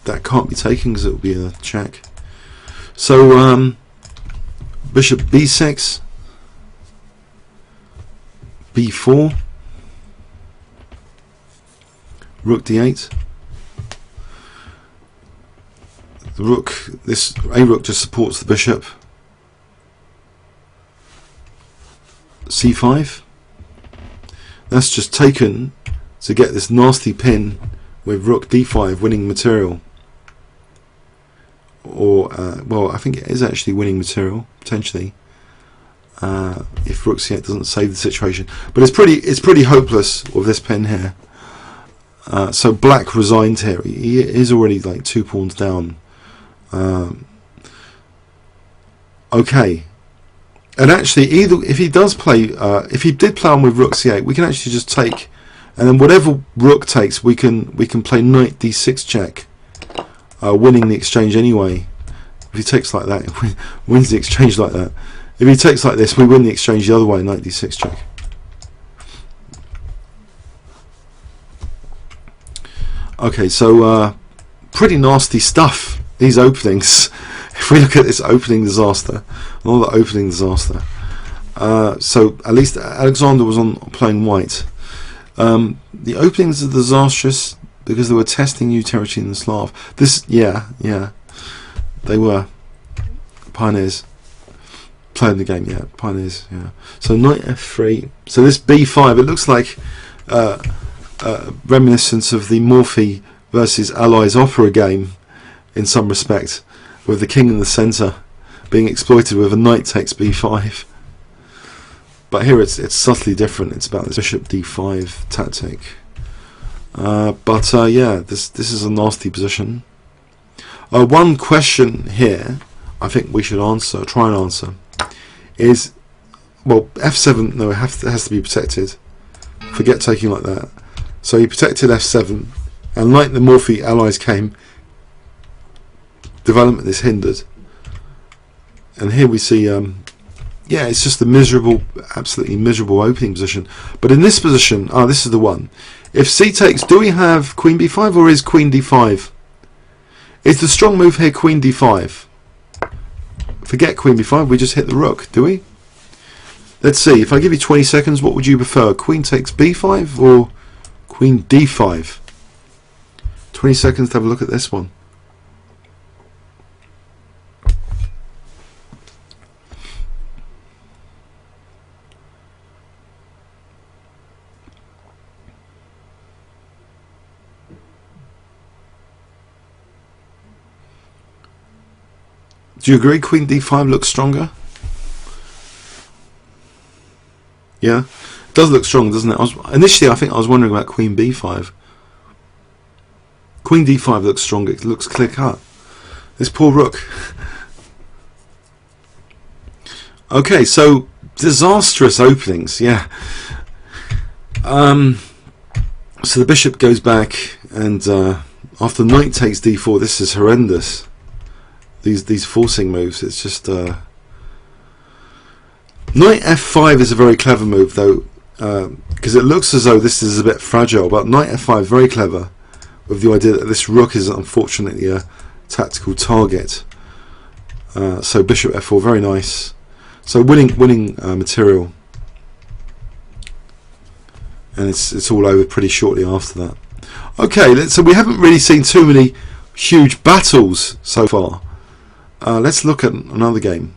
That can't be taken because it will be a check. So bishop b6, b4, rook d8. The rook, this a rook just supports the bishop. c5. That's just taken to get this nasty pin with rook d5 winning material. Or well, I think it is actually winning material potentially, if rook c8 doesn't save the situation. But it's pretty hopeless with this pin here. So black resigned here. He is already like 2 pawns down. Okay. And actually, either if he does play, if he did play on with rook c8, we can actually just take, and then whatever rook takes, we can play knight d6 check, winning the exchange anyway. If he takes like that, it wins the exchange like that. If he takes like this, we win the exchange the other way, knight d6 check. Okay, so pretty nasty stuff, these openings. If we look at this opening disaster, all the opening disaster. So at least Alexander was on playing white. The openings are disastrous because they were testing new territory in the Slav. This, yeah, they were pioneers. Playing the game, yeah, pioneers, yeah. So knight f3. So this b5, it looks like reminiscence of the Morphy versus Allies opera game in some respect, with the king in the centre being exploited with a knight takes b5. But here it's subtly different. It's about this bishop d5 tactic. Yeah, this is a nasty position. One question here I think we should try and answer, is, well, f7, no, it has to be protected. Forget taking like that. So he protected f7, and like the Morphy allies came, development is hindered. And here we see, yeah, it's just a miserable, absolutely miserable opening position. But in this position, this is the one. If c takes, do we have queen b5 or is queen d5? Is the strong move here queen d5? Forget queen b5, we just hit the rook, do we? Let's see, if I give you 20 seconds, what would you prefer? Queen takes b5 or queen d5? 20 seconds to have a look at this one. Do you agree Queen D5 looks stronger? Yeah, it does look strong, doesn't it? Initially I think I was wondering about Queen B5. Queen D5 looks stronger, it looks clear cut. This poor rook. Okay, so disastrous openings, yeah. So the bishop goes back, and after knight takes d4, this is horrendous. These forcing moves, it's just knight f5 is a very clever move though, because it looks as though this is a bit fragile, but knight f5 very clever, with the idea that this rook is unfortunately a tactical target. So bishop f4, very nice. So winning material, and it's all over pretty shortly after that. Okay, so we haven't really seen too many huge battles so far. Let's look at another game.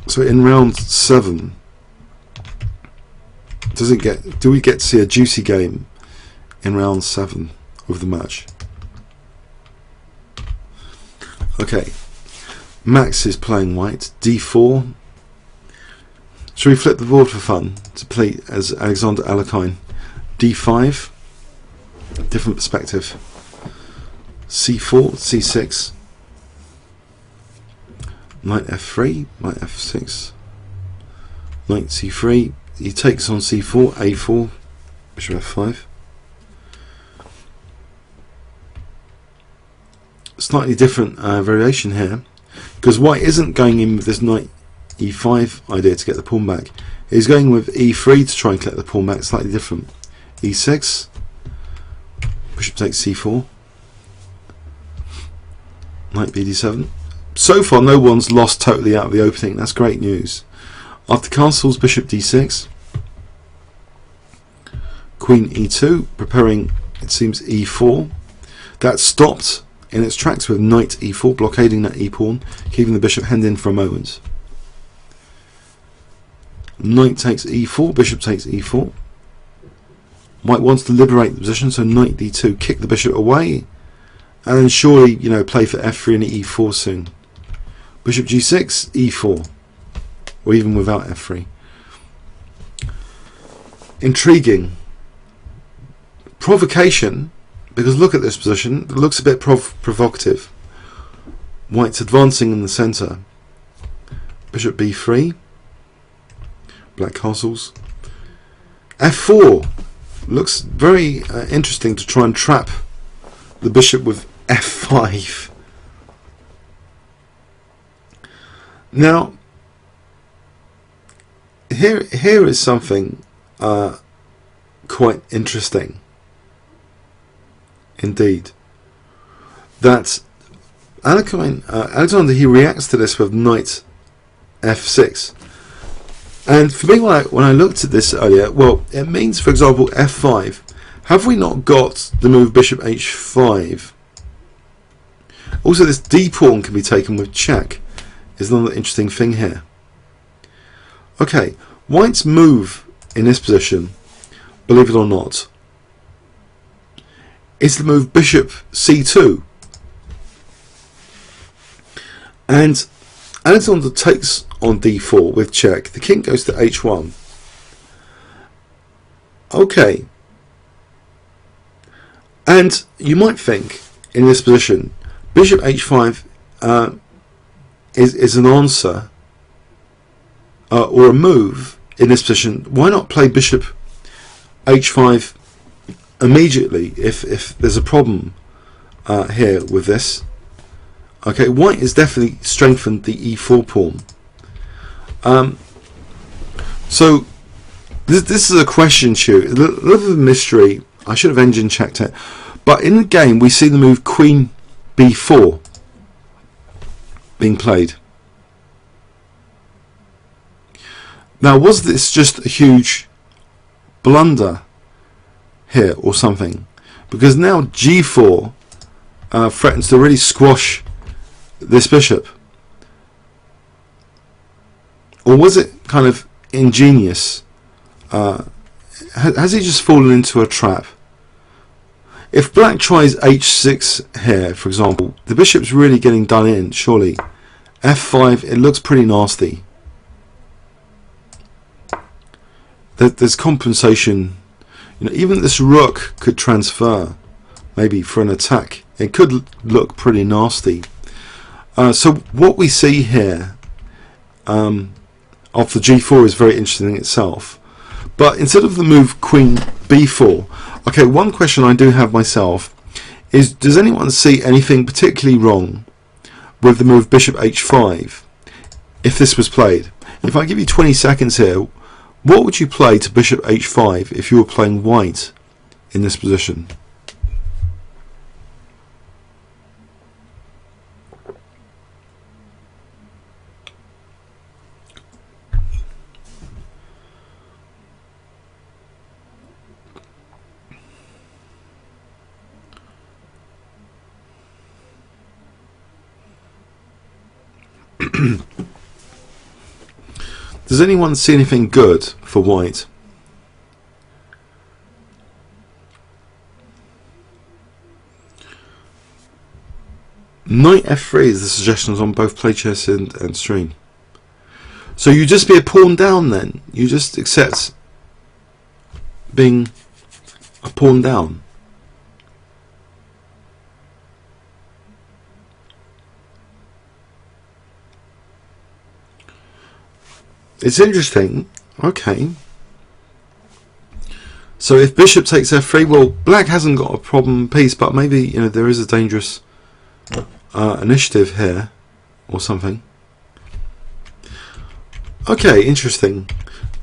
So in round 7, do we get to see a juicy game in round 7 of the match? Okay, Max is playing white, d4. Shall we flip the board for fun to play as Alexander Alekhine? d5, different perspective. c4, c6, knight f3, knight f6, knight c3. He takes on c4, a4, bishop f5. Slightly different variation here, because white isn't going in with this knight e5 idea to get the pawn back. He's going with e3 to try and collect the pawn back. Slightly different. e6, bishop takes c4, knight bd7. So far no one's lost totally out of the opening. That's great news. After castles, bishop d6, queen e2, preparing, it seems, e4. That stopped in its tracks with knight e4, blockading that e-pawn, keeping the bishop hemmed in for a moment. Knight takes e4, bishop takes e4. White wants to liberate the position, so knight d2, kick the bishop away, and then surely, you know, play for f3 and e4 soon. Bishop g6, e4, or even without f3. Intriguing. Provocation, because look at this position, it looks a bit provocative. White's advancing in the centre. Bishop b3, black castles. f4 looks very interesting to try and trap the bishop with f5. Now, here is something quite interesting indeed. That Alexander, he reacts to this with knight f6. And for me, when I looked at this earlier, well, it means, for example, f5. Have we not got the move bishop h5? Also, this d pawn can be taken with check. Is another interesting thing here. Okay, white's move in this position, believe it or not, is the move bishop c2. And Alexander takes on d4 with check. The king goes to h1. Okay. And you might think, in this position, bishop h5 is an answer or a move in this position. Why not play bishop h5 immediately if there's a problem here with this? Okay, white has definitely strengthened the e4 pawn. So this is a question shoot, a little bit of a mystery. I should have engine checked it, but in the game we see the move queen b4 being played. Now, was this just a huge blunder here or something? Because now g4 threatens to really squash this bishop. Or was it kind of ingenious? Has he just fallen into a trap? If black tries h6 here, for example, the bishop's really getting done in, surely. f5, it looks pretty nasty. There's compensation. You know, even this rook could transfer, maybe for an attack. It could look pretty nasty. So what we see here of the g4 is very interesting in itself. But instead of the move queen b4, okay, one question I do have myself is, does anyone see anything particularly wrong with the move bishop h5 if this was played? If I give you 20 seconds here, what would you play to bishop h5 if you were playing white in this position? Does anyone see anything good for white? Knight f3 is the suggestions on both PlayChess and stream. So you just be a pawn down then? You just accept being a pawn down? It's interesting. Okay. So if bishop takes f3, well, black hasn't got a problem piece, but maybe, you know, there is a dangerous initiative here or something. Okay, interesting.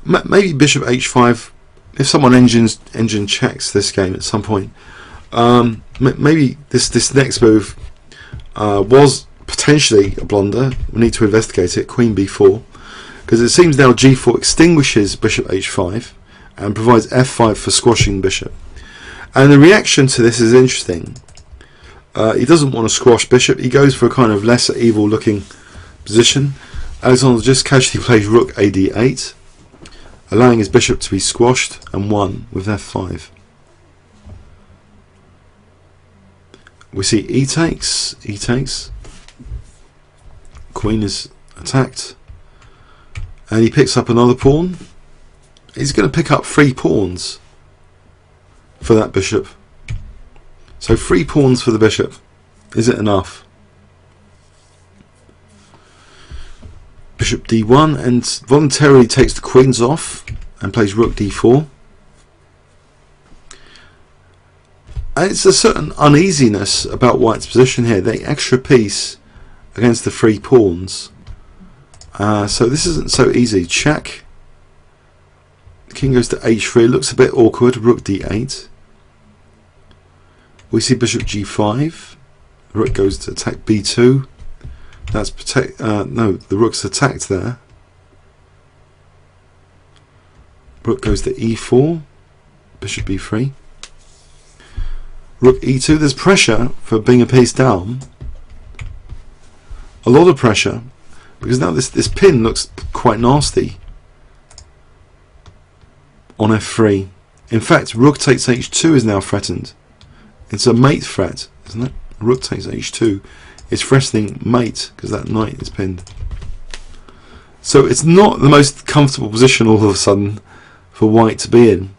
Maybe bishop h5. If someone engine checks this game at some point, maybe this next move was potentially a blunder. We need to investigate it. Queen b4. Because it seems now g4 extinguishes bishop h5 and provides f5 for squashing bishop. And the reaction to this is interesting. He doesn't want to squash bishop. He goes for a kind of lesser evil looking position. Alexander just casually plays rook ad8, allowing his bishop to be squashed and won with f5. We see e takes, queen is attacked. And he picks up another pawn. He's going to pick up 3 pawns for that bishop. So 3 pawns for the bishop. Is it enough? Bishop d1, and voluntarily takes the queens off and plays rook d4. And it's a certain uneasiness about white's position here. The extra piece against the 3 pawns. So this isn't so easy. Check. The king goes to h3. Looks a bit awkward. Rook d8. We see bishop g5. The rook goes to attack b2. That's protect. No, the rook's attacked there. Rook goes to e4. Bishop b3. Rook e2. There's pressure for being a piece down. A lot of pressure. Because now this pin looks quite nasty on f3. In fact, rook takes h2 is now threatened. It's a mate threat, isn't it? Rook takes h2 is threatening mate because that knight is pinned. So it's not the most comfortable position all of a sudden for white to be in.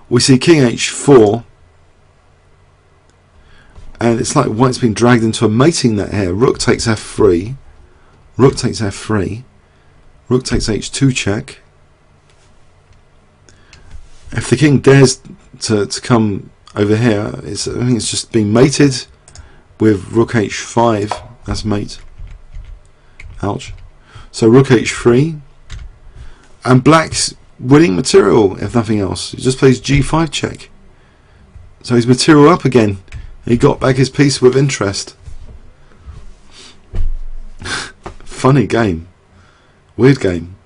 We see king h4. And it's like white's been dragged into a mating net here. Rook takes f3. Rook takes f3. Rook takes h2 check. If the king dares to come over here, I think it's just being mated with rook h5. That's mate. Ouch. So rook h3. And black's winning material, if nothing else. He just plays g5 check. So he's material up again. He got back his piece with interest. Funny game. Weird game.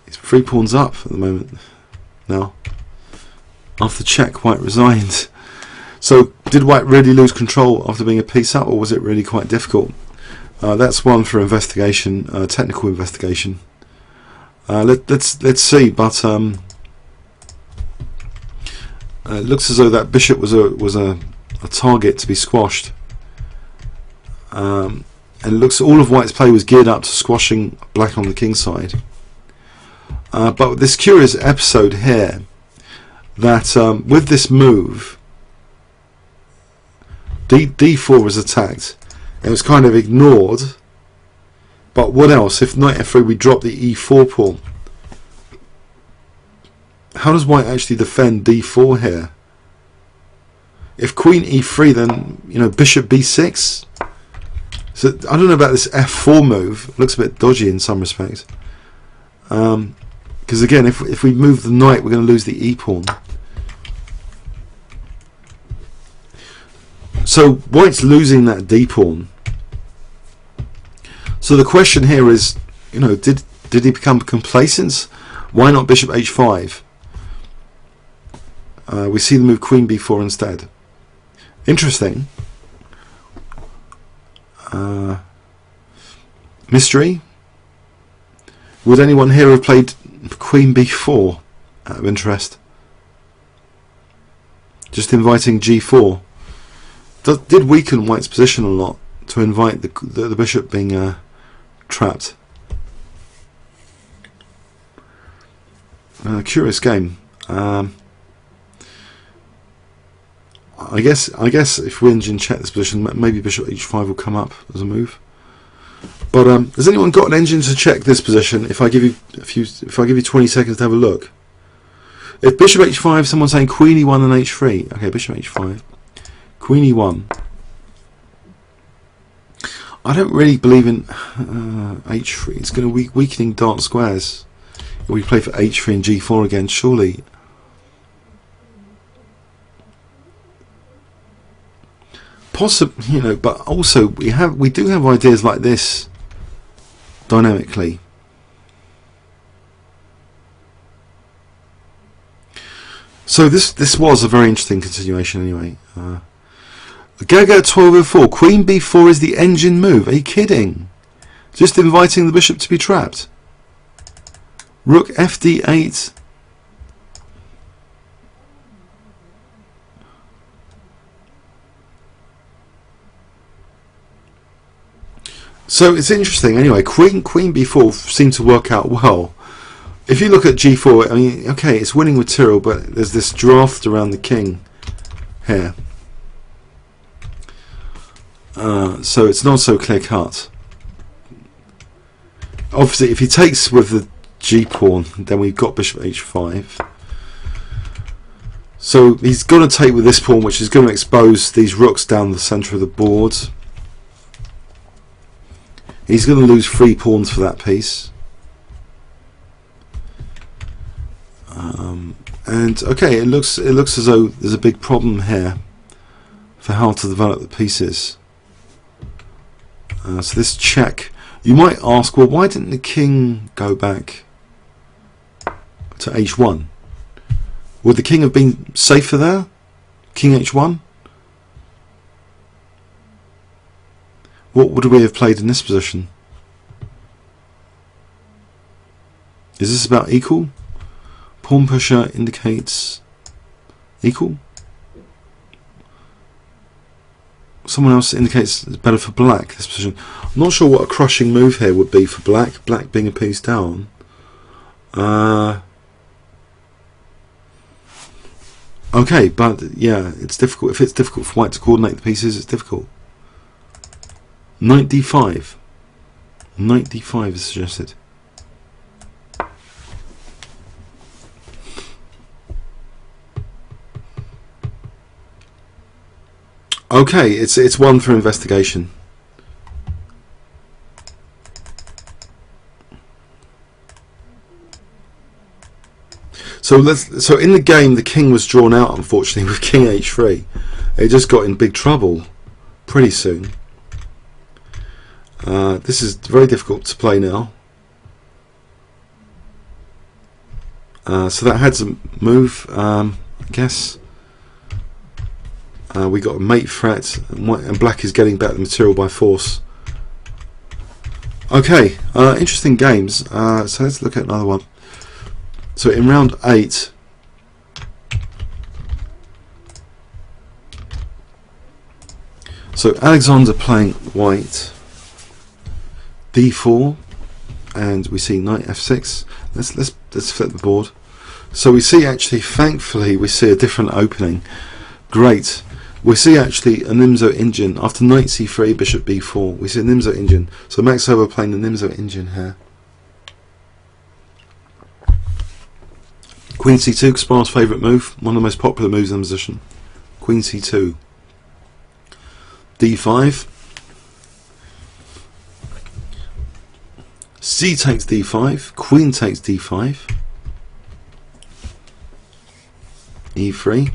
He's 3 pawns up at the moment. Now, after check, white resigned. So, did white really lose control after being a piece up, or was it really quite difficult? That's one for investigation, technical investigation. Let's see. But It looks as though that bishop was a target to be squashed. And it looks all of White's play was geared up to squashing Black on the king side. But with this curious episode here, that with this move, D4 was attacked. It was kind of ignored. But what else? If knight F3, we drop the E4 pawn. How does White actually defend D4 here? If Queen E3, then, you know, Bishop B6. So I don't know about this F4 move. It looks a bit dodgy in some respects. Because again, if we move the knight, we're going to lose the E pawn. So White's losing that D pawn. So the question here is, you know, did he become complacent? Why not Bishop H5? We see the move Queen B4 instead. Interesting. Mystery. Would anyone here have played Queen B4 out of interest? Just inviting G4. Did weaken White's position a lot to invite the bishop being trapped. Curious game. I guess if we engine check this position, maybe Bishop H5 will come up as a move. But has anyone got an engine to check this position? If I give you 20 seconds to have a look. If Bishop H5, someone's saying Queen E1 and H3. Okay, Bishop H5, Queen E1. I don't really believe in H3. It's going to weakening dark squares. We play for H3 and G4 again, surely. Possibly, you know, but also we do have ideas like this dynamically. So this was a very interesting continuation anyway. Gaga at 12:04. Queen B4 is the engine move. Are you kidding? Just inviting the bishop to be trapped. Rook FD8. So it's interesting anyway. Queen B4 seemed to work out well. If you look at G4, I mean, okay, it's winning material, but there's this draft around the king here. So it's not so clear cut. Obviously, if he takes with the G pawn, then we've got Bishop H5. So he's going to take with this pawn, which is going to expose these rooks down the centre of the board. He's going to lose 3 pawns for that piece. And okay, it looks as though there's a big problem here for how to develop the pieces. So this check, you might ask, well, why didn't the king go back to H1? Would the king have been safer there? King H1? What would we have played in this position? Is this about equal? Pawn pusher indicates equal. Someone else indicates it's better for black, this position. I'm not sure what a crushing move here would be for black. Black being a piece down. Okay, but yeah, it's difficult. If it's difficult for white to coordinate the pieces, it's difficult. Knight D5. Knight D5 is suggested. Okay, it's one for investigation. So in the game, the king was drawn out, unfortunately, with King H3. It just got in big trouble pretty soon. This is very difficult to play now. So that had to move, I guess. We got a mate threat, and black is getting back the material by force. Okay, interesting games. So let's look at another one. So in round 8, So Alexander playing white d4, and we see knight f6. Let's flip the board. So we see, actually, thankfully, we see a different opening. Great. We see actually a Nimzo engine after knight c3, bishop b4. We see a Nimzo engine. So Max Euwe playing the Nimzo engine here. Queen c2, Kaspar's favourite move, one of the most popular moves in the position. Queen c2, d5, c takes d5, queen takes d5, e3,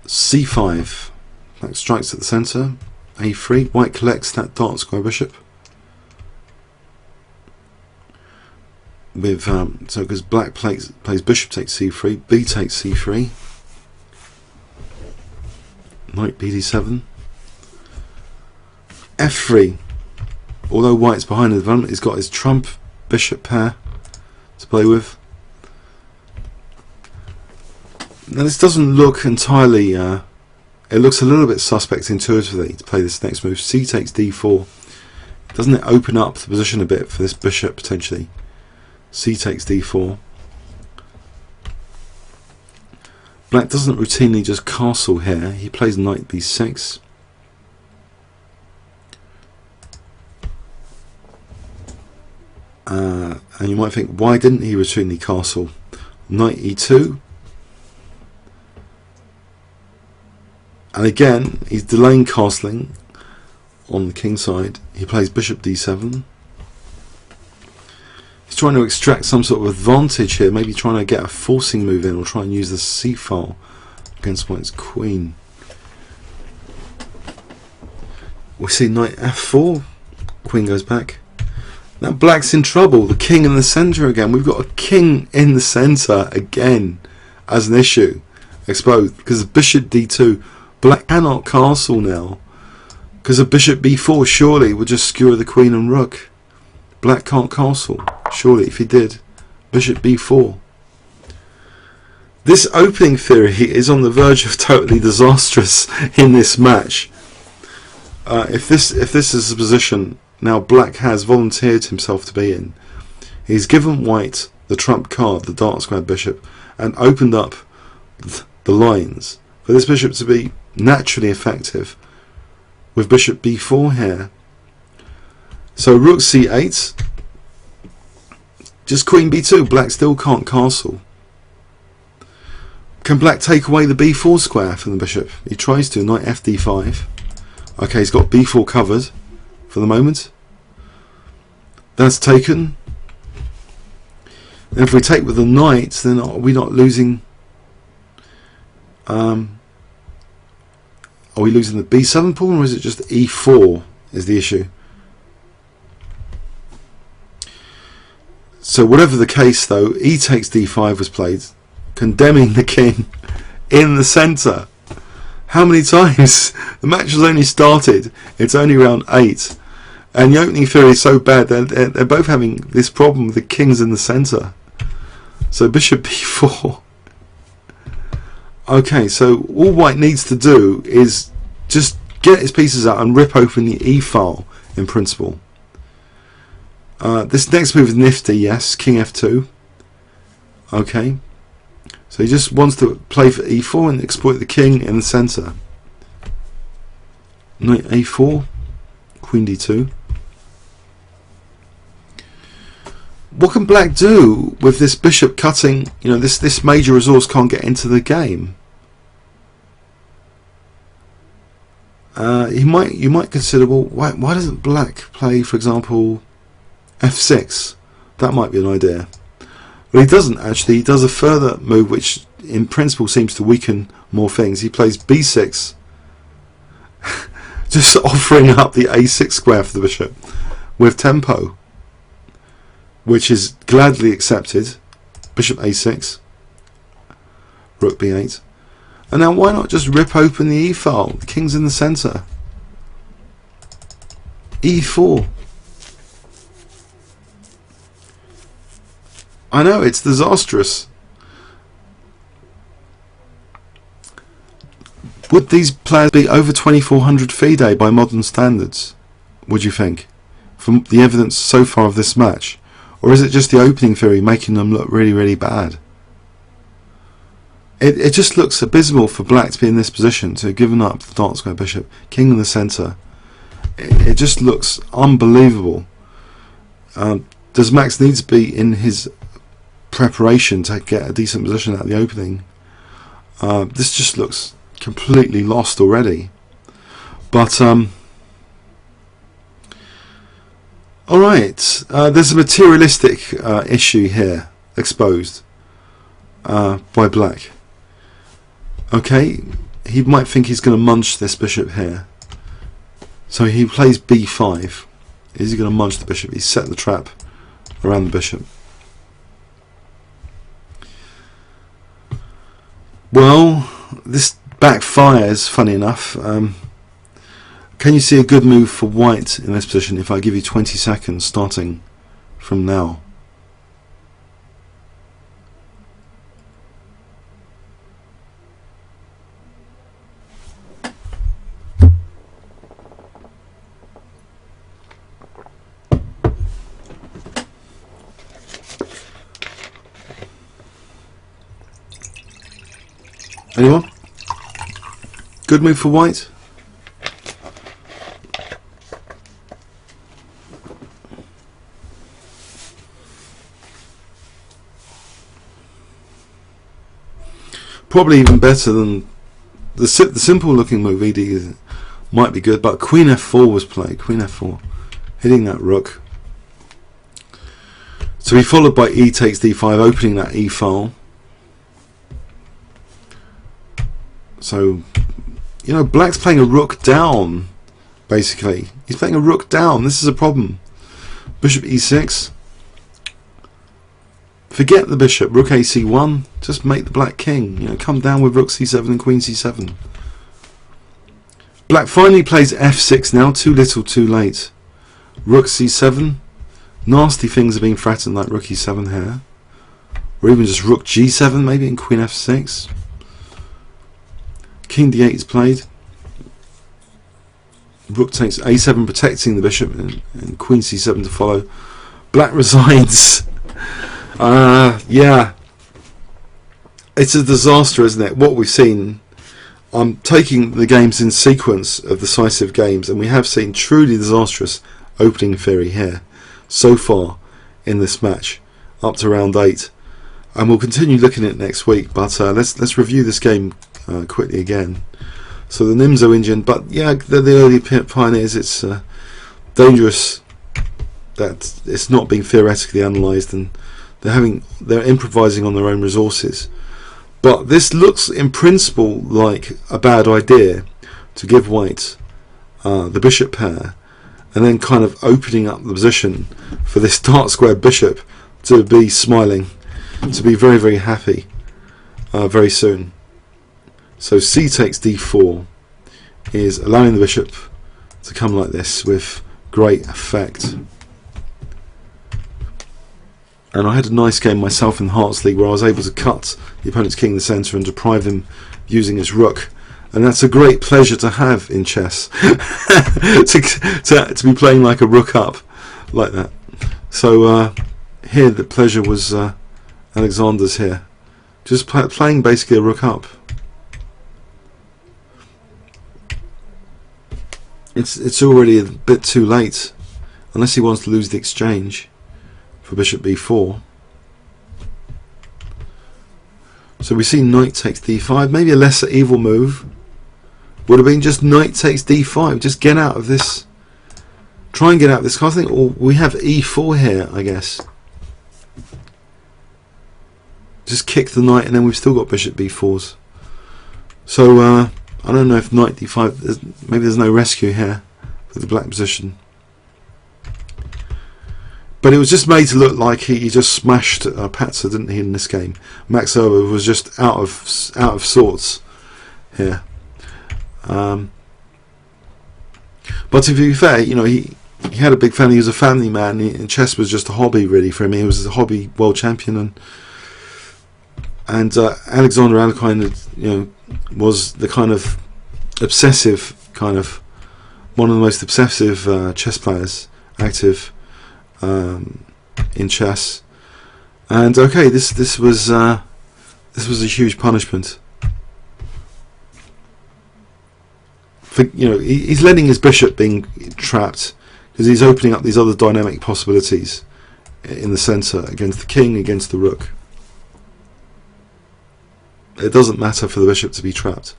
c5, black strikes at the centre, a3, white collects that dark square bishop. With so because black plays bishop takes c3, b takes c3, knight bd7, f3. Although white's behind the development, he's got his trump bishop pair to play with. Now this doesn't look entirely, it looks a little bit suspect intuitively to play this next move. C takes d4. Doesn't it open up the position a bit for this bishop potentially? C takes d4. Black doesn't routinely just castle here, he plays knight b6. And you might think, why didn't he routinely castle? Knight e2. And again, he's delaying castling on the king side. He plays bishop d7. He's trying to extract some sort of advantage here, maybe trying to get a forcing move in, or try and use the c file against white's queen. We see knight f4, queen goes back. Now black's in trouble, the king in the centre again. We've got a king in the centre again as an issue exposed, because of bishop d2. Black cannot castle now, because a bishop b4 surely would just skewer the queen and rook. Black can't castle, surely, if he did. Bishop b4. This opening theory is on the verge of totally disastrous in this match. If this is the position now black has volunteered himself to be in, he's given white the trump card, the dark squared bishop, and opened up the lines for this bishop to be naturally effective with bishop b4 here. So rook c8, just queen b2, black still can't castle. Can black take away the b4 square from the bishop? He tries to, knight fd5. Okay, he's got b4 covered for the moment. That's taken. And if we take with the knight, then are we not losing? Are we losing the b7 pawn, or is it just e4 is the issue? So whatever the case though, e takes d5 was played, condemning the king in the centre. How many times? The match has only started, it's only round 8, and the opening theory is so bad they're both having this problem with the kings in the centre. So bishop b4. Okay, so all white needs to do is just get his pieces out and rip open the e file in principle. This next move is nifty, yes, king f2. Okay, so he just wants to play for e4 and exploit the king in the centre. Knight a4, queen d2. What can black do with this bishop cutting? You know, this major resource can't get into the game. You might consider, well, why doesn't black play, for example, f6? That might be an idea. Well, he doesn't actually. He does a further move which in principle seems to weaken more things. He plays b6, just offering up the a6 square for the bishop with tempo, which is gladly accepted. Bishop a6, rook b8. And now why not just rip open the e file? The king's in the centre. e4. I know, it's disastrous. Would these players be over 2400 FIDE by modern standards, would you think, from the evidence so far of this match? Or is it just the opening theory making them look really, really bad? It just looks abysmal for black to be in this position, to have given up the dark square bishop, king in the centre. It just looks unbelievable. Does Max need to be in his preparation to get a decent position at the opening? This just looks completely lost already. But alright, there's a materialistic issue here exposed by black. Okay, he might think he's going to munch this bishop here, so he plays b5. Is he going to munch the bishop? He's set the trap around the bishop. Well, this backfires, funny enough. Can you see a good move for white in this position if I give you 20 seconds starting from now? Anyone? Good move for white? Probably even better than the simple looking move. ED might be good, but Queen F4 was played. Queen F4, hitting that rook. So he followed by E takes D5, opening that E file. So, you know, black's playing a rook down, basically. He's playing a rook down. This is a problem. Bishop E6. Forget the bishop. Rook AC1. Just make the black king. You know, come down with rook C7 and queen C7. Black finally plays F6 now. Too little, too late. Rook C7. Nasty things are being threatened, like rook E7 here. Or even just rook G7 maybe, and queen F6. King D8 is played. Rook takes A7, protecting the bishop, and queen C7 to follow. Black resigns. Yeah, it's a disaster, isn't it? What we've seen. I'm taking the games in sequence of decisive games, and we have seen truly disastrous opening theory here so far in this match, up to round 8, and we'll continue looking at it next week. But let's review this game quickly again. So the Nimzo engine, but yeah, they're the early pioneers. It's dangerous that it's not being theoretically analysed, and they're improvising on their own resources. But this looks in principle like a bad idea, to give white the bishop pair, and then kind of opening up the position for this dark square bishop to be smiling, to be very, very happy very soon. So C takes D4 is allowing the bishop to come like this with great effect. And I had a nice game myself in the Hearts League where I was able to cut the opponent's king in the centre and deprive him using his rook. And that's a great pleasure to have in chess, to be playing like a rook up like that. So here the pleasure was Alexander's here, just playing basically a rook up. It's already a bit too late, unless he wants to lose the exchange for bishop b4. So we see knight takes d5, maybe a lesser evil move would have been just knight takes d5, just get out of this, try and get out of this kind of thing. Or we have e4 here, I guess, just kick the knight, and then we've still got bishop b4s. So I don't know if knight d5, maybe there's no rescue here for the black position. But it was just made to look like he just smashed Patzer, didn't he, in this game? Max Euwe was just out of sorts here. But to be fair, you know, he had a big family. He was a family man, and chess was just a hobby really for him. He was a hobby world champion, and Alexander Alekhine, you know, was the kind of obsessive kind of, one of the most obsessive chess players active in chess. And okay, this was a huge punishment. For, you know, he's letting his bishop being trapped because he's opening up these other dynamic possibilities in the centre against the king, against the rook. It doesn't matter for the bishop to be trapped.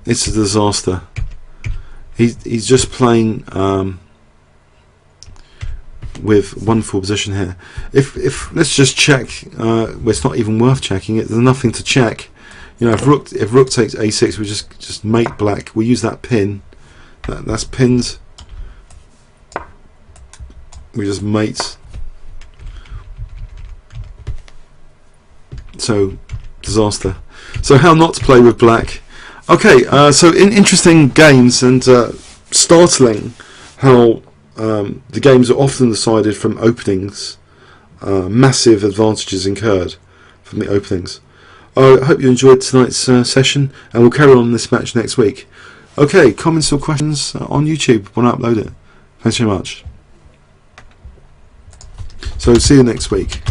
It's a disaster. He's just playing with wonderful position here. If let's just check, well, it's not even worth checking it. There's nothing to check. You know, if rook takes a6, we just mate black. We use that pin. That's pinned. We just mate. So disaster. So how not to play with black? Okay, so in interesting games, and startling how the games are often decided from openings. Massive advantages incurred from the openings. I hope you enjoyed tonight's session, and we'll carry on this match next week. Okay, comments or questions on YouTube when I upload it. Thanks very much. So see you next week.